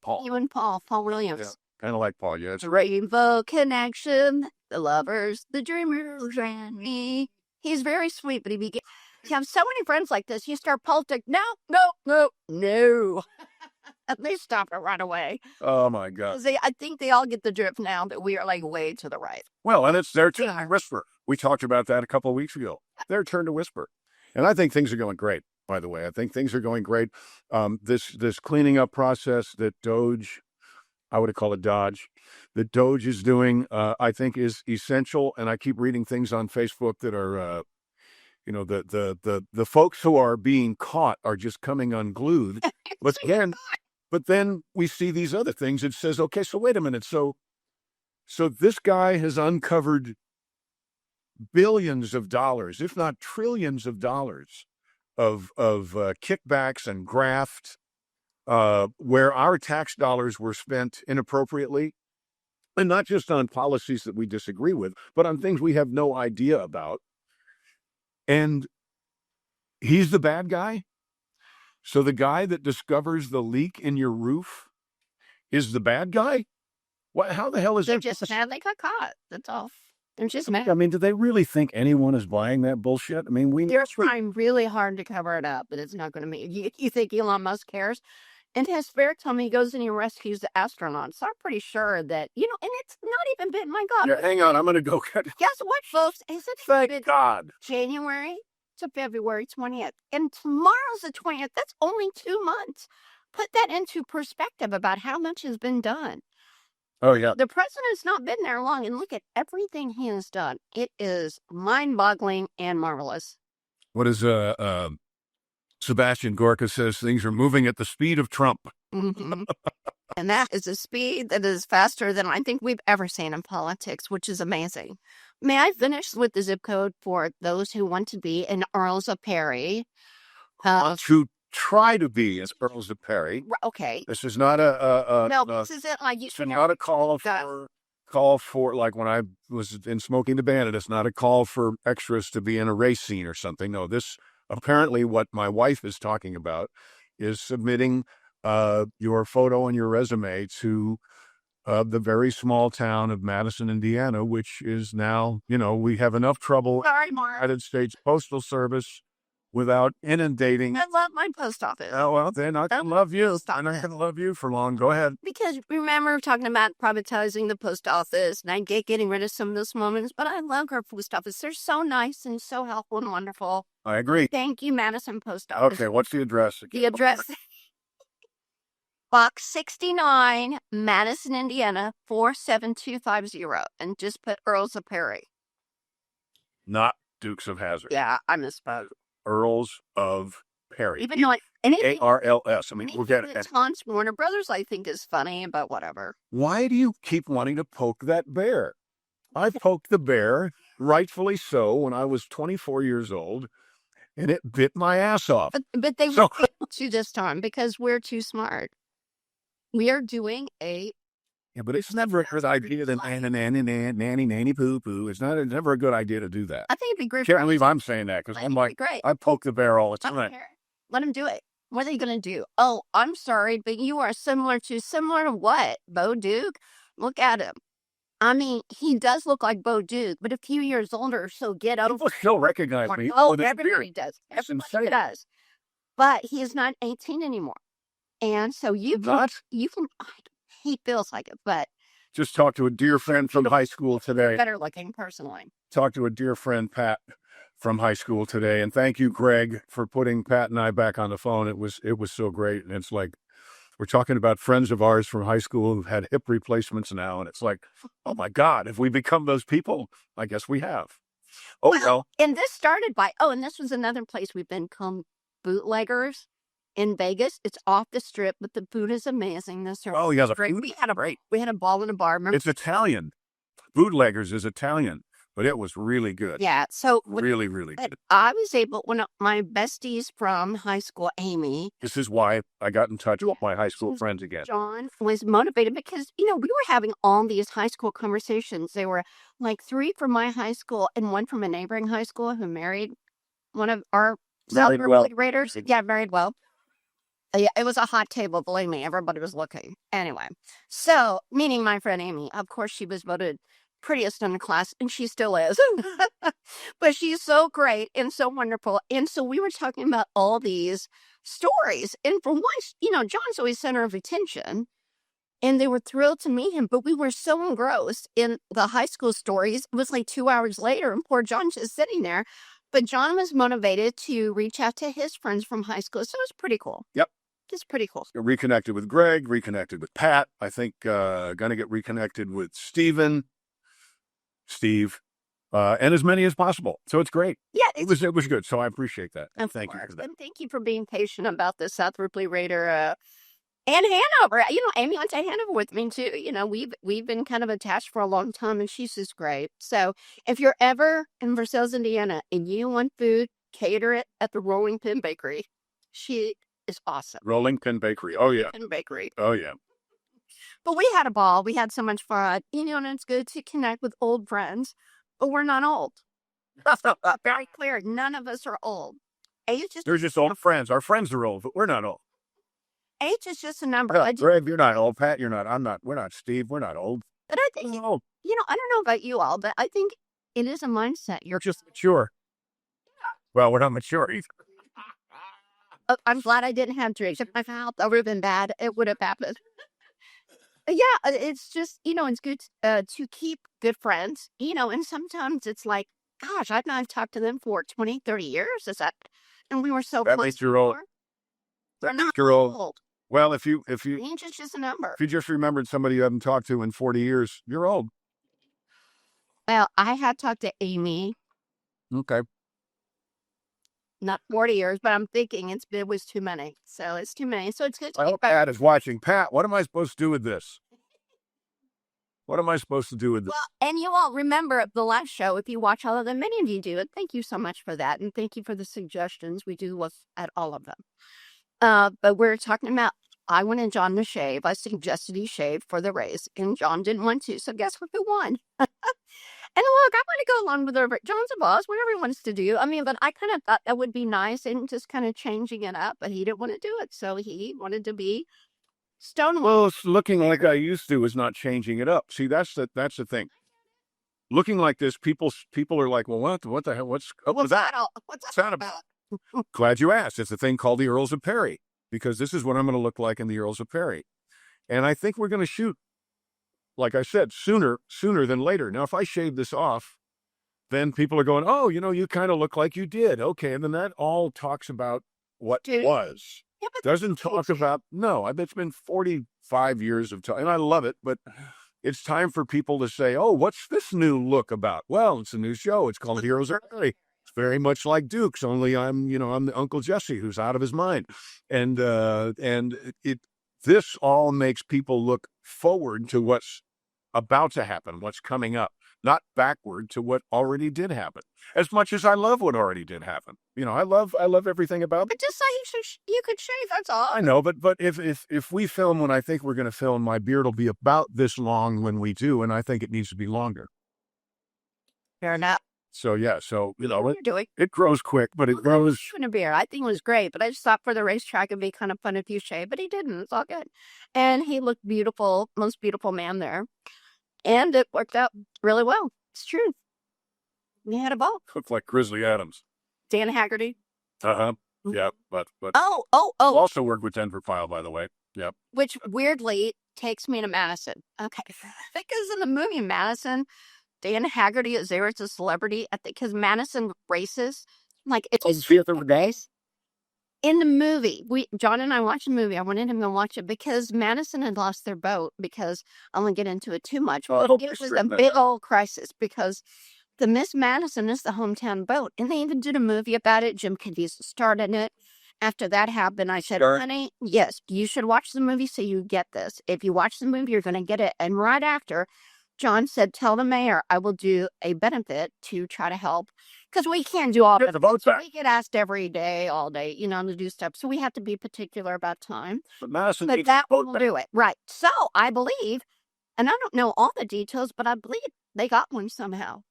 Speaker 1: Paul.
Speaker 2: You and Paul Williams.
Speaker 1: Yeah, kind of like Paul. Yeah,
Speaker 2: it's Rainbow Connection, the lovers, the dreamers, and me. He's very sweet, but you have so many friends like this. You start politics. No. At least stop it right away.
Speaker 1: Oh my God!
Speaker 2: I think they all get the drift now that we are like way to the right.
Speaker 1: Well, and it's their turn to whisper. We talked about that a couple of weeks ago. Their turn to whisper, and I think things are going great. By the way, I think things are going great. This cleaning up process that Doge, I would call it Dodge, that Doge is doing, I think is essential. And I keep reading things on Facebook that are, the folks who are being caught are just coming unglued. But then we see these other things. It says, okay, so wait a minute. So this guy has uncovered billions of dollars, if not trillions of dollars, of kickbacks and graft, where our tax dollars were spent inappropriately, and not just on policies that we disagree with, but on things we have no idea about. And he's the bad guy. So the guy that discovers the leak in your roof is the bad guy? What? How the hell is
Speaker 2: They're just mad they got caught. That's all. They're just mad.
Speaker 1: I mean, do they really think anyone is buying that bullshit? I mean,
Speaker 2: they're trying really hard to cover it up, but it's not going to make... You think Elon Musk cares? And his spare time, he goes and he rescues the astronauts. So I'm pretty sure that, and it's not even been, my God.
Speaker 1: Yeah, hang on, I'm going to go get...
Speaker 2: Guess what, folks? Is it
Speaker 1: Thank God.
Speaker 2: January to February 20th. And tomorrow's the 20th. That's only 2 months. Put that into perspective about how much has been done.
Speaker 1: Oh, yeah.
Speaker 2: The president's not been there long, and look at everything he has done. It is mind-boggling and marvelous.
Speaker 1: What is Sebastian Gorka says things are moving at the speed of Trump.
Speaker 2: Mm-hmm. And that is a speed that is faster than I think we've ever seen in politics, which is amazing. May I finish with the zip code for those who want to be in Earls of Perry?
Speaker 1: To try to be as Earls of Perry.
Speaker 2: Okay.
Speaker 1: This is not
Speaker 2: this isn't like you.
Speaker 1: It's not a call for like when I was in Smoking the Bandit. It's not a call for extras to be in a race scene or something. No, this apparently what my wife is talking about is submitting your photo and your resume to the very small town of Madison, Indiana, which is now, we have enough trouble.
Speaker 2: Sorry, Mark.
Speaker 1: United States Postal Service without inundating.
Speaker 2: I love my post office.
Speaker 1: Oh, well, they're not going to love you. I'm not going to love you for long. Go ahead.
Speaker 2: Because remember talking about privatizing the post office, and I get getting rid of some of those moments, but I love our post office. They're so nice and so helpful and wonderful.
Speaker 1: I agree.
Speaker 2: Thank you, Madison Post Office.
Speaker 1: Okay, what's the address?
Speaker 2: The address, Box 69, Madison, Indiana, 47250. And just put Earls of Perry.
Speaker 1: Not Dukes of Hazzard.
Speaker 2: Yeah, I misspoke.
Speaker 1: Earls of Perry.
Speaker 2: Even though anything
Speaker 1: ARLS. I mean, we'll get it.
Speaker 2: Taunts Warner Brothers, I think, is funny, but whatever.
Speaker 1: Why do you keep wanting to poke that bear? I poked the bear, rightfully so, when I was 24 years old, and it bit my ass off.
Speaker 2: But they won't you this time because we're too smart. We are doing a...
Speaker 1: Yeah, but it's never a good idea to nanny poo poo. It's never a good idea to do that.
Speaker 2: I think it'd be great.
Speaker 1: Can't believe I'm saying that because I'm like, I poke the bear all the time.
Speaker 2: Let him do it. What are they going to do? Oh, I'm sorry, but you are similar to what? Bo Duke? Look at him. I mean, he does look like Bo Duke, but a few years older, so get over.
Speaker 1: People still recognize me.
Speaker 2: Oh, everybody does. Everybody does. But he is not 18 anymore. And so you can, he feels like it, but.
Speaker 1: Just talked to a dear friend from high school today.
Speaker 2: Better looking, personally.
Speaker 1: Talked to a dear friend, Pat, from high school today. And thank you, Greg, for putting Pat and I back on the phone. It was so great. And it's like, we're talking about friends of ours from high school who've had hip replacements now. And it's like, oh my God, if we become those people, I guess we have. Oh, well.
Speaker 2: And this started by, and this was another place we've been called Bootleggers. In Vegas, it's off the strip, but the food is amazing. This year,
Speaker 1: you guys are
Speaker 2: great. We had a ball in a bar. Remember?
Speaker 1: It's Italian. Bootleggers is Italian, but it was really good.
Speaker 2: Yeah, so
Speaker 1: really good.
Speaker 2: I was able when my besties from high school, Amy.
Speaker 1: This is why I got in touch with my high school friends again.
Speaker 2: John was motivated because we were having all these high school conversations. They were like 3 from my high school and 1 from a neighboring high school who married one of our raiders. Yeah, married well. Yeah, it was a hot table, believe me. Everybody was looking. Anyway, so, meaning my friend Amy, of course, she was voted prettiest in the class, and she still is. But she's so great and so wonderful. And so we were talking about all these stories. And for once, John's always center of attention. And they were thrilled to meet him. But we were so engrossed in the high school stories. It was like 2 hours later, and poor John's just sitting there. But John was motivated to reach out to his friends from high school. So it was pretty cool.
Speaker 1: Yep.
Speaker 2: It's pretty cool.
Speaker 1: Reconnected with Greg, reconnected with Pat. I think going to get reconnected with Steve, and as many as possible. So it's great.
Speaker 2: Yeah,
Speaker 1: it was good. So I appreciate that.
Speaker 2: Thank you for that. And thank you for being patient about the South Ripley Raider and Hanover. Amy went to Hanover with me too. We've been kind of attached for a long time, and she's just great. So if you're ever in Versailles, Indiana, and you want food, cater it at the Rolling Pin Bakery. She is awesome.
Speaker 1: Rolling Pin Bakery. Oh, yeah.
Speaker 2: Pin Bakery.
Speaker 1: Oh, yeah.
Speaker 2: But we had a ball. We had so much fun. And it's good to connect with old friends, but we're not old. Very clear. None of us are old.
Speaker 1: They're just old friends. Our friends are old, but we're not old.
Speaker 2: Age is just a number.
Speaker 1: Greg, you're not old. Pat, you're not. I'm not. We're not. Steve, we're not old.
Speaker 2: But I think,
Speaker 1: old.
Speaker 2: I don't know about you all, but I think it is a mindset. You're
Speaker 1: just mature. Well, we're not mature either.
Speaker 2: I'm glad I didn't have drinks. If I found that would have been bad, it would have happened. Yeah, it's just, it's good to keep good friends, and sometimes it's like, gosh, I've not talked to them for 20, 30 years. And we were so close.
Speaker 1: That means you're old.
Speaker 2: They're not
Speaker 1: you're old. Well, if you
Speaker 2: age is just a number.
Speaker 1: If you just remembered somebody you haven't talked to in 40 years, you're old.
Speaker 2: Well, I had talked to Amy.
Speaker 1: Okay.
Speaker 2: not 40 years, but I'm thinking it was too many. So it's too many. So it's good to
Speaker 1: I
Speaker 2: keep
Speaker 1: hope Pat is watching. Pat, what am I supposed to do with this? What am I supposed to do with this?
Speaker 2: Well, and you all remember the last show, if you watch all of them, many of you do. And thank you so much for that. And thank you for the suggestions. We do look at all of them. But we're talking about, I wanted John to shave. I suggested he shave for the race, and John didn't want to. So guess what? Who won? And look, I want to go along with whatever John's a boss, whatever he wants to do. I mean, but I kind of thought that would be nice and just kind of changing it up, but he didn't want to do it. So he wanted to be Stonewall.
Speaker 1: Well, it's looking like I used to is not changing it up. See, that's the thing. Looking like this, people are like, well, what the hell? What's up with that?
Speaker 2: What's that about?
Speaker 1: Glad you asked. It's a thing called the Earls of Perry, because this is what I'm going to look like in the Earls of Perry. And I think we're going to shoot, like I said, sooner than later. Now, if I shave this off, then people are going, oh, you kind of look like you did. Okay. And then that all talks about what was.
Speaker 2: Yeah, but
Speaker 1: Doesn't talk about, no, I bet it's been 45 years of time, and I love it, but it's time for people to say, oh, what's this new look about? Well, it's a new show. It's called Heroes Are Early. It's very much like Dukes, only I'm the Uncle Jesse who's out of his mind. And this all makes people look forward to what's about to happen, what's coming up, not backward to what already did happen. As much as I love what already did happen. I love everything about it.
Speaker 2: But just say you could shave, that's all.
Speaker 1: I know, but if we film when I think we're going to film, my beard will be about this long when we do, and I think it needs to be longer.
Speaker 2: Fair enough.
Speaker 1: So yeah,
Speaker 2: What you're doing.
Speaker 1: it grows quick, but it grows.
Speaker 2: A beard. I think it was great, but I just thought for the racetrack it'd be kind of fun if you shaved, but he didn't. It's all good. And he looked beautiful, most beautiful man there. And it worked out really well. It's true. He had a ball.
Speaker 1: Looked like Grizzly Adams.
Speaker 2: Dan Haggerty.
Speaker 1: Uh-huh. Yeah, but
Speaker 2: Oh.
Speaker 1: also worked with Denver File, by the way. Yep.
Speaker 2: Which weirdly takes me to Madison. Okay. Because in the movie Madison, Dan Haggerty is there as a celebrity. I think because Madison races. Like it's
Speaker 1: the race.
Speaker 2: in the movie. John and I watched the movie. I wanted him to watch it because Madison had lost their boat, because I won't get into it too much. It was a big old crisis because the Miss Madison is the hometown boat, and they even did a movie about it. Jim Caviezel started it. After that happened, I said, honey, yes, you should watch the movie so you get this. If you watch the movie, you're going to get it. And right after, John said, tell the mayor I will do a benefit to try to help, because we can't do all
Speaker 1: the votes back.
Speaker 2: We get asked every day, all day, to do stuff. So we have to be particular about time.
Speaker 1: But Madison,
Speaker 2: but that will do it. Right. So I believe, and I don't know all the details, but I believe they got one somehow.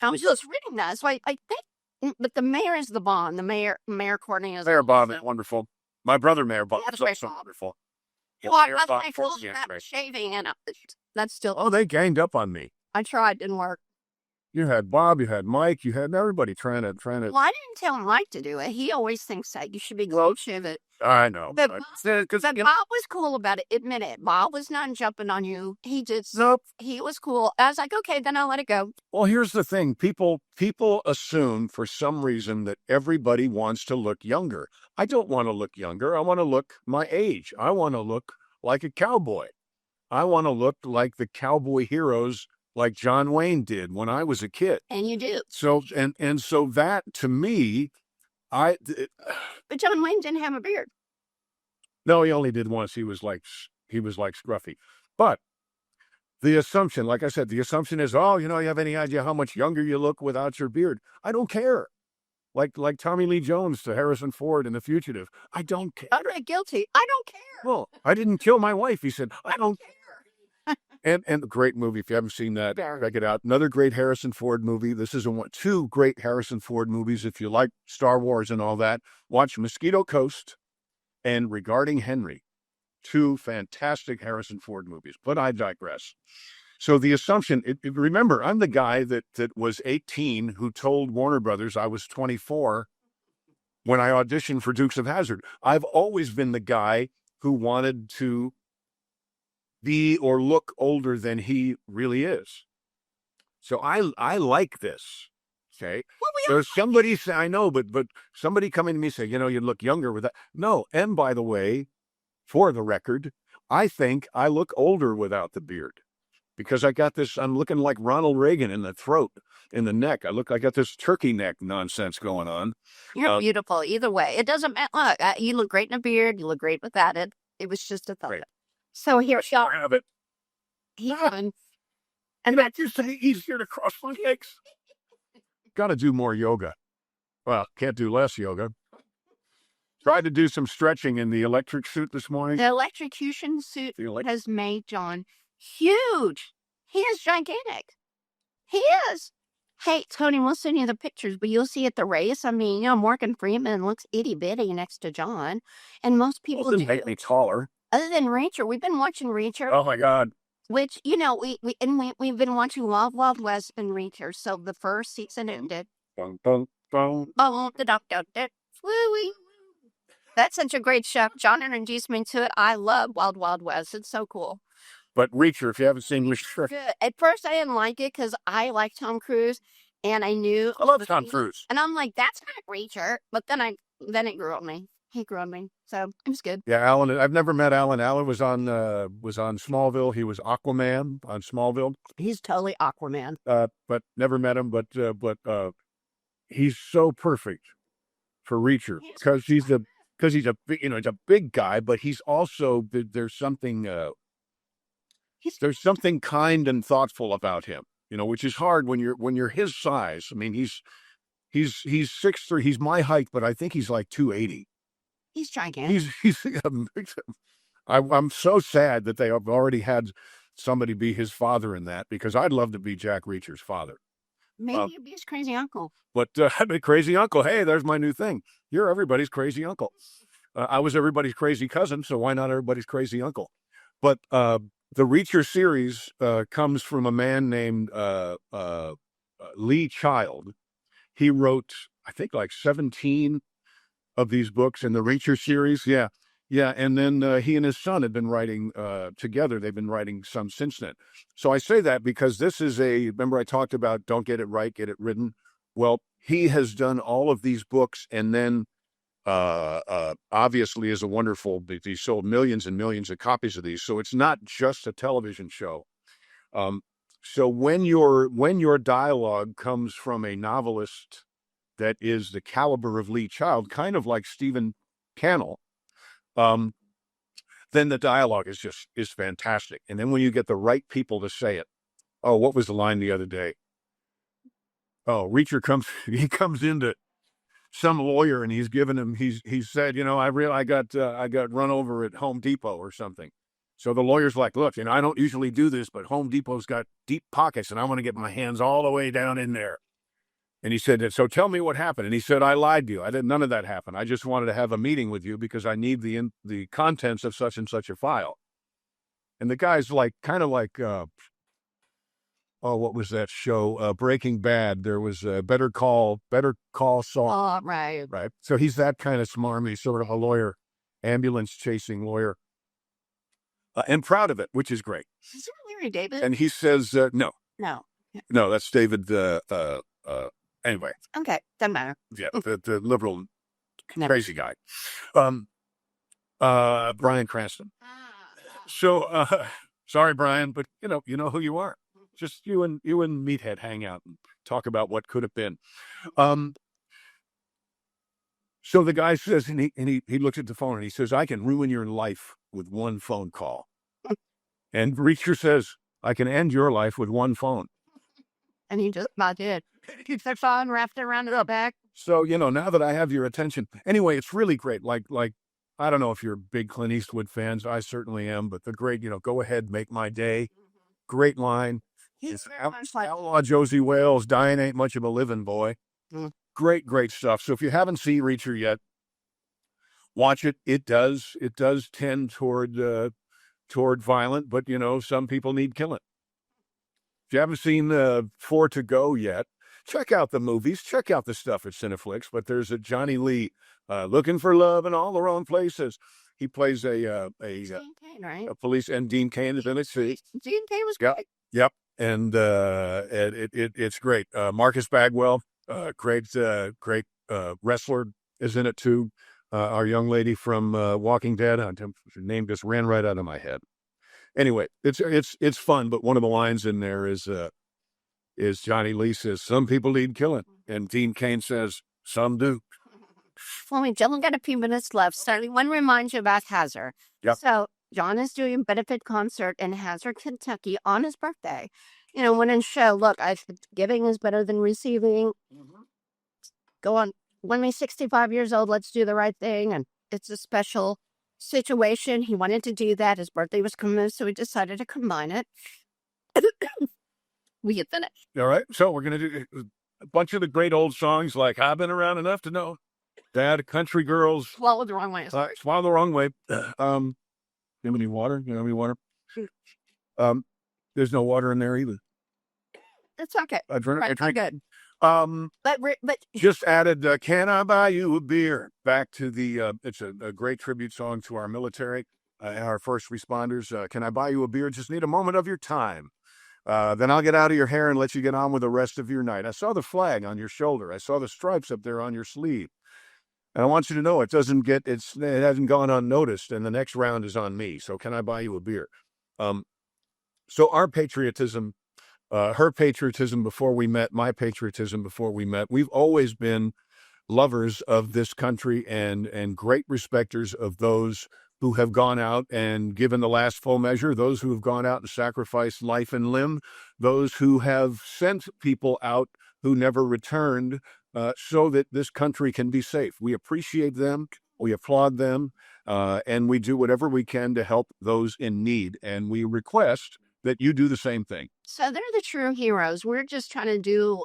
Speaker 2: I was just reading that. So I think, but the mayor is the bond. The mayor Courtney is.
Speaker 1: Mayor Bob is wonderful. My brother, Mayor Bob, is also wonderful.
Speaker 2: Well, I felt that shaving, and that's still.
Speaker 1: Oh, they ganged up on me.
Speaker 2: I tried, didn't work.
Speaker 1: You had Bob, you had Mike, you had everybody trying to.
Speaker 2: Well, I didn't tell Mike to do it. He always thinks that you should be close to it.
Speaker 1: I know.
Speaker 2: But Bob was cool about it. Admit it. Bob was not jumping on you. He just, he was cool. I was like, okay, then I'll let it go.
Speaker 1: Well, here's the thing. People assume for some reason that everybody wants to look younger. I don't want to look younger. I want to look my age. I want to look like a cowboy. I want to look like the cowboy heroes like John Wayne did when I was a kid.
Speaker 2: And you do.
Speaker 1: So, and so that to me,
Speaker 2: but John Wayne didn't have a beard.
Speaker 1: No, he only did once. He was like scruffy. But the assumption, like I said, the assumption is, oh, you have any idea how much younger you look without your beard? I don't care. Like Tommy Lee Jones to Harrison Ford in The Fugitive. I don't care.
Speaker 2: I'm guilty. I don't care.
Speaker 1: Well, I didn't kill my wife. He said, I don't care. And a great movie. If you haven't seen that, check it out. Another great Harrison Ford movie. This is two great Harrison Ford movies. If you like Star Wars and all that, watch Mosquito Coast and Regarding Henry. Two fantastic Harrison Ford movies. But I digress. So the assumption, remember, I'm the guy that was 18 who told Warner Brothers I was 24 when I auditioned for Dukes of Hazzard. I've always been the guy who wanted to be or look older than he really is. So I like this. Okay. Well, somebody say, I know, but somebody coming to me say, you look younger with that. No. And by the way, for the record, I think I look older without the beard, because I got this, I'm looking like Ronald Reagan in the throat. in the neck. I got this turkey neck nonsense going on.
Speaker 2: You're beautiful either way. It doesn't matter. Look, you look great in a beard. You look great without it. It was just a thought.
Speaker 1: Great.
Speaker 2: So here, y'all.
Speaker 1: I have it. And that just say easier to cross my legs. Got to do more yoga. Well, can't do less yoga. Tried to do some stretching in the electric suit this morning.
Speaker 2: The electrocution suit has made John huge. He is gigantic. He is. Hey, Tony, we'll send you the pictures, but you'll see at the race. I mean, Morgan Freeman looks itty bitty next to John, and most people do.
Speaker 1: Make me taller.
Speaker 2: Other than Reacher, we've been watching Reacher.
Speaker 1: Oh my God!
Speaker 2: Which we've been watching Wild Wild West and Reacher. So the first season ended.
Speaker 1: Dun, dun, dun.
Speaker 2: That's such a great show. John introduced me to it. I love Wild Wild West. It's so cool.
Speaker 1: But Reacher, if you haven't seen Reacher,
Speaker 2: at first I didn't like it because I like Tom Cruise, and I knew
Speaker 1: I love Tom Cruise,
Speaker 2: and I'm like, that's not Reacher. But then it grew on me. He grew on me, so it was good.
Speaker 1: Yeah, Alan. I've never met Alan. Alan was on Smallville. He was Aquaman on Smallville.
Speaker 2: He's totally Aquaman.
Speaker 1: But never met him. But he's so perfect for Reacher because he's a big guy, but he's also there's something kind and thoughtful about him, which is hard when you're his size. I mean, he's 6'3". He's my height, but I think he's like 280.
Speaker 2: He's gigantic.
Speaker 1: I'm so sad that they have already had somebody be his father in that, because I'd love to be Jack Reacher's father.
Speaker 2: Maybe you'd be his crazy uncle.
Speaker 1: But I'd be crazy uncle. Hey, there's my new thing. You're everybody's crazy uncle. I was everybody's crazy cousin, so why not everybody's crazy uncle? But the Reacher series comes from a man named Lee Child. He wrote, I think, like 17 of these books in the Reacher series. Yeah. And then he and his son had been writing together. They've been writing some since then. So I say that because this is remember I talked about don't get it right, get it written. Well, he has done all of these books, and then obviously is a wonderful, he sold millions and millions of copies of these. So it's not just a television show. So when your dialogue comes from a novelist that is the caliber of Lee Child, kind of like Stephen Cannell, then the dialogue is fantastic. And then when you get the right people to say it, oh, what was the line the other day? Oh, Reacher comes into some lawyer and he's given him, he said, I got run over at Home Depot or something. So the lawyer's like, look, I don't usually do this, but Home Depot's got deep pockets and I want to get my hands all the way down in there. And he said, so tell me what happened. And he said, I lied to you. None of that happened. I just wanted to have a meeting with you because I need the contents of such and such a file. And the guy's like, kind of like, what was that show? Breaking Bad. There was Better Call Saul.
Speaker 2: Oh, right.
Speaker 1: Right. So he's that kind of smarmy, sort of a lawyer, ambulance chasing lawyer. And proud of it, which is great.
Speaker 2: Is it Larry David?
Speaker 1: And he says, no.
Speaker 2: No.
Speaker 1: No, that's David, anyway.
Speaker 2: Okay, doesn't matter.
Speaker 1: Yeah, the liberal crazy guy. Bryan Cranston. So, sorry, Brian, but you know who you are. Just you and Meathead hang out and talk about what could have been. So the guy says, and he looks at the phone and he says, I can ruin your life with one phone call. And Reacher says, I can end your life with one phone.
Speaker 2: And he just about did. Keeps their phone wrapped around his back.
Speaker 1: So, now that I have your attention, anyway, it's really great. Like, I don't know if you're big Clint Eastwood fans. I certainly am, but the great, go ahead, make my day. Great line.
Speaker 2: He's very much like
Speaker 1: Outlaw Josie Wales, dying ain't much of a living, boy. Great stuff. So if you haven't seen Reacher yet, watch it. It does tend toward violent, but some people need killing. If you haven't seen 4 to Go yet, check out the movies. Check out the stuff at Cineflix. But there's a Johnny Lee, looking for love in all the wrong places. He plays a police, and Dean Cain is in it. See,
Speaker 2: Dean Cain was great.
Speaker 1: Yep, and it's great. Marcus Bagwell, great wrestler, is in it too. Our young lady from Walking Dead, her name just ran right out of my head. Anyway, it's fun, but one of the lines in there is is Johnny Lee says, some people need killing. And Dean Cain says, some do.
Speaker 2: Well, we only got a few minutes left. So I want to remind you about Hazard.
Speaker 1: Yep.
Speaker 2: So John is doing a benefit concert in Hazard, Kentucky on his birthday. You know, when in show, look, giving is better than receiving. Go on. When he's 65 years old, let's do the right thing. And it's a special situation. He wanted to do that. His birthday was coming, so we decided to combine it. We get finished.
Speaker 1: All right. So we're going to do a bunch of the great old songs like I've Been Around Enough to Know. Dad, Country Girls.
Speaker 2: Swallow the wrong way.
Speaker 1: Swallow the wrong way. You have any water? You have any water? There's no water in there either.
Speaker 2: It's okay.
Speaker 1: I drink.
Speaker 2: Good. But
Speaker 1: just added, Can I Buy You a Beer? Back to the, it's a great tribute song to our military and our first responders. Can I buy you a beer? Just need a moment of your time. Then I'll get out of your hair and let you get on with the rest of your night. I saw the flag on your shoulder. I saw the stripes up there on your sleeve. And I want you to know it hasn't gone unnoticed, and the next round is on me. So can I buy you a beer? So our patriotism, her patriotism before we met, my patriotism before we met, we've always been lovers of this country and great respecters of those who have gone out and given the last full measure, those who have gone out and sacrificed life and limb, those who have sent people out who never returned, so that this country can be safe. We appreciate them, we applaud them, and we do whatever we can to help those in need. And we request that you do the same thing.
Speaker 2: So they're the true heroes. We're just trying to do,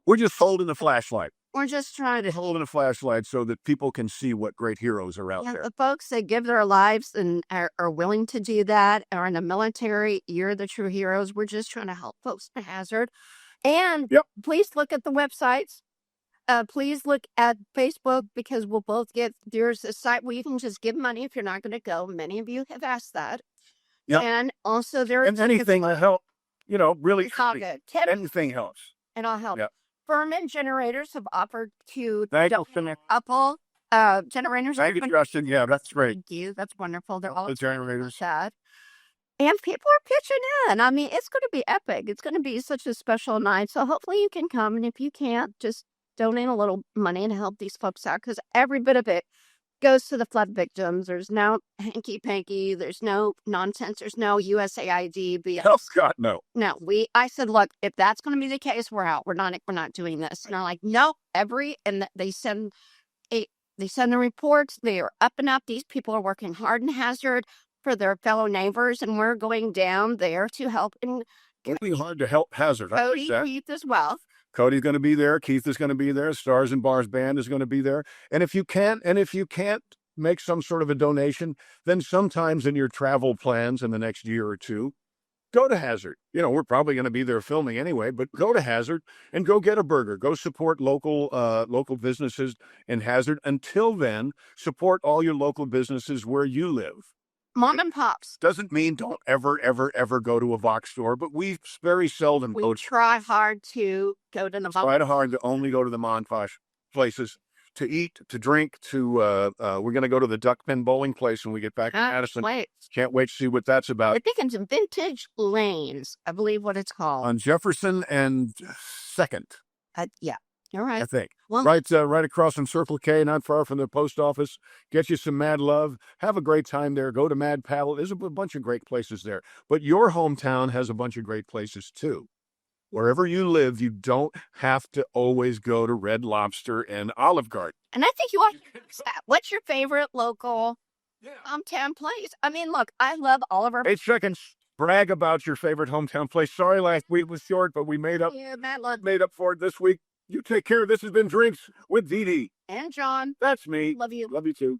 Speaker 1: We're just holding the flashlight.
Speaker 2: We're just trying to
Speaker 1: holding a flashlight so that people can see what great heroes are out there.
Speaker 2: The folks that give their lives and are willing to do that are in the military. You're the true heroes. We're just trying to help folks in Hazard. And please look at the websites. Please look at Facebook, because we'll both there's a site where you can just give money if you're not going to go. Many of you have asked that.
Speaker 1: Yeah.
Speaker 2: And also
Speaker 1: and anything will help, really.
Speaker 2: It's all good.
Speaker 1: Anything helps.
Speaker 2: And I'll help.
Speaker 1: Yep.
Speaker 2: Furman Generators have offered to
Speaker 1: donate
Speaker 2: a couple generators.
Speaker 1: Thank you, Justin. Yeah, that's great.
Speaker 2: Thank you. That's wonderful. They're all
Speaker 1: the generators.
Speaker 2: Sad. And people are pitching in. I mean, it's going to be epic. It's going to be such a special night. So hopefully you can come. And if you can't, just donate a little money and help these folks out, because every bit of it goes to the flood victims. There's no hanky-panky. There's no nonsense. There's no USAID.
Speaker 1: Oh, God, no.
Speaker 2: No, I said, look, if that's going to be the case, we're out. We're not doing this. And they're like, no, and they send the reports. They are up and up. These people are working hard in Hazard for their fellow neighbors, and we're going down there to help. And
Speaker 1: working hard to help Hazard.
Speaker 2: Cody, Keith as well.
Speaker 1: Cody's going to be there. Keith is going to be there. Stars and Bars Band is going to be there. And if you can't make some sort of a donation, then sometimes in your travel plans in the next year or two, go to Hazard. We're probably going to be there filming anyway, but go to Hazard and go get a burger. Go support local businesses in Hazard. Until then, support all your local businesses where you live.
Speaker 2: Mom and pops.
Speaker 1: Doesn't mean don't ever, ever, ever go to a Vox store, but we very seldom
Speaker 2: go. We try hard to go to the
Speaker 1: Try hard to only go to the mom and pop places to eat, to drink, we're going to go to the Duck Pin Bowling place when we get back to Madison. Can't wait to see what that's about.
Speaker 2: I think it's Vintage Lanes, I believe what it's called.
Speaker 1: On Jefferson and 2nd.
Speaker 2: Yeah. All right.
Speaker 1: I think. Well, right across from Circle K, not far from the post office. Get you some Mad Love. Have a great time there. Go to Mad Paddle. There's a bunch of great places there. But your hometown has a bunch of great places too. Wherever you live, you don't have to always go to Red Lobster and Olive Garden.
Speaker 2: And I think you ought to use that. What's your favorite local hometown place? I mean, look, I love all of our...
Speaker 1: 8 seconds. Brag about your favorite hometown place. Sorry, last week was short, but we made up for it this week. You take care. This has been Drinks with Dee Dee.
Speaker 2: And John.
Speaker 1: That's me.
Speaker 2: Love you.
Speaker 1: Love you too.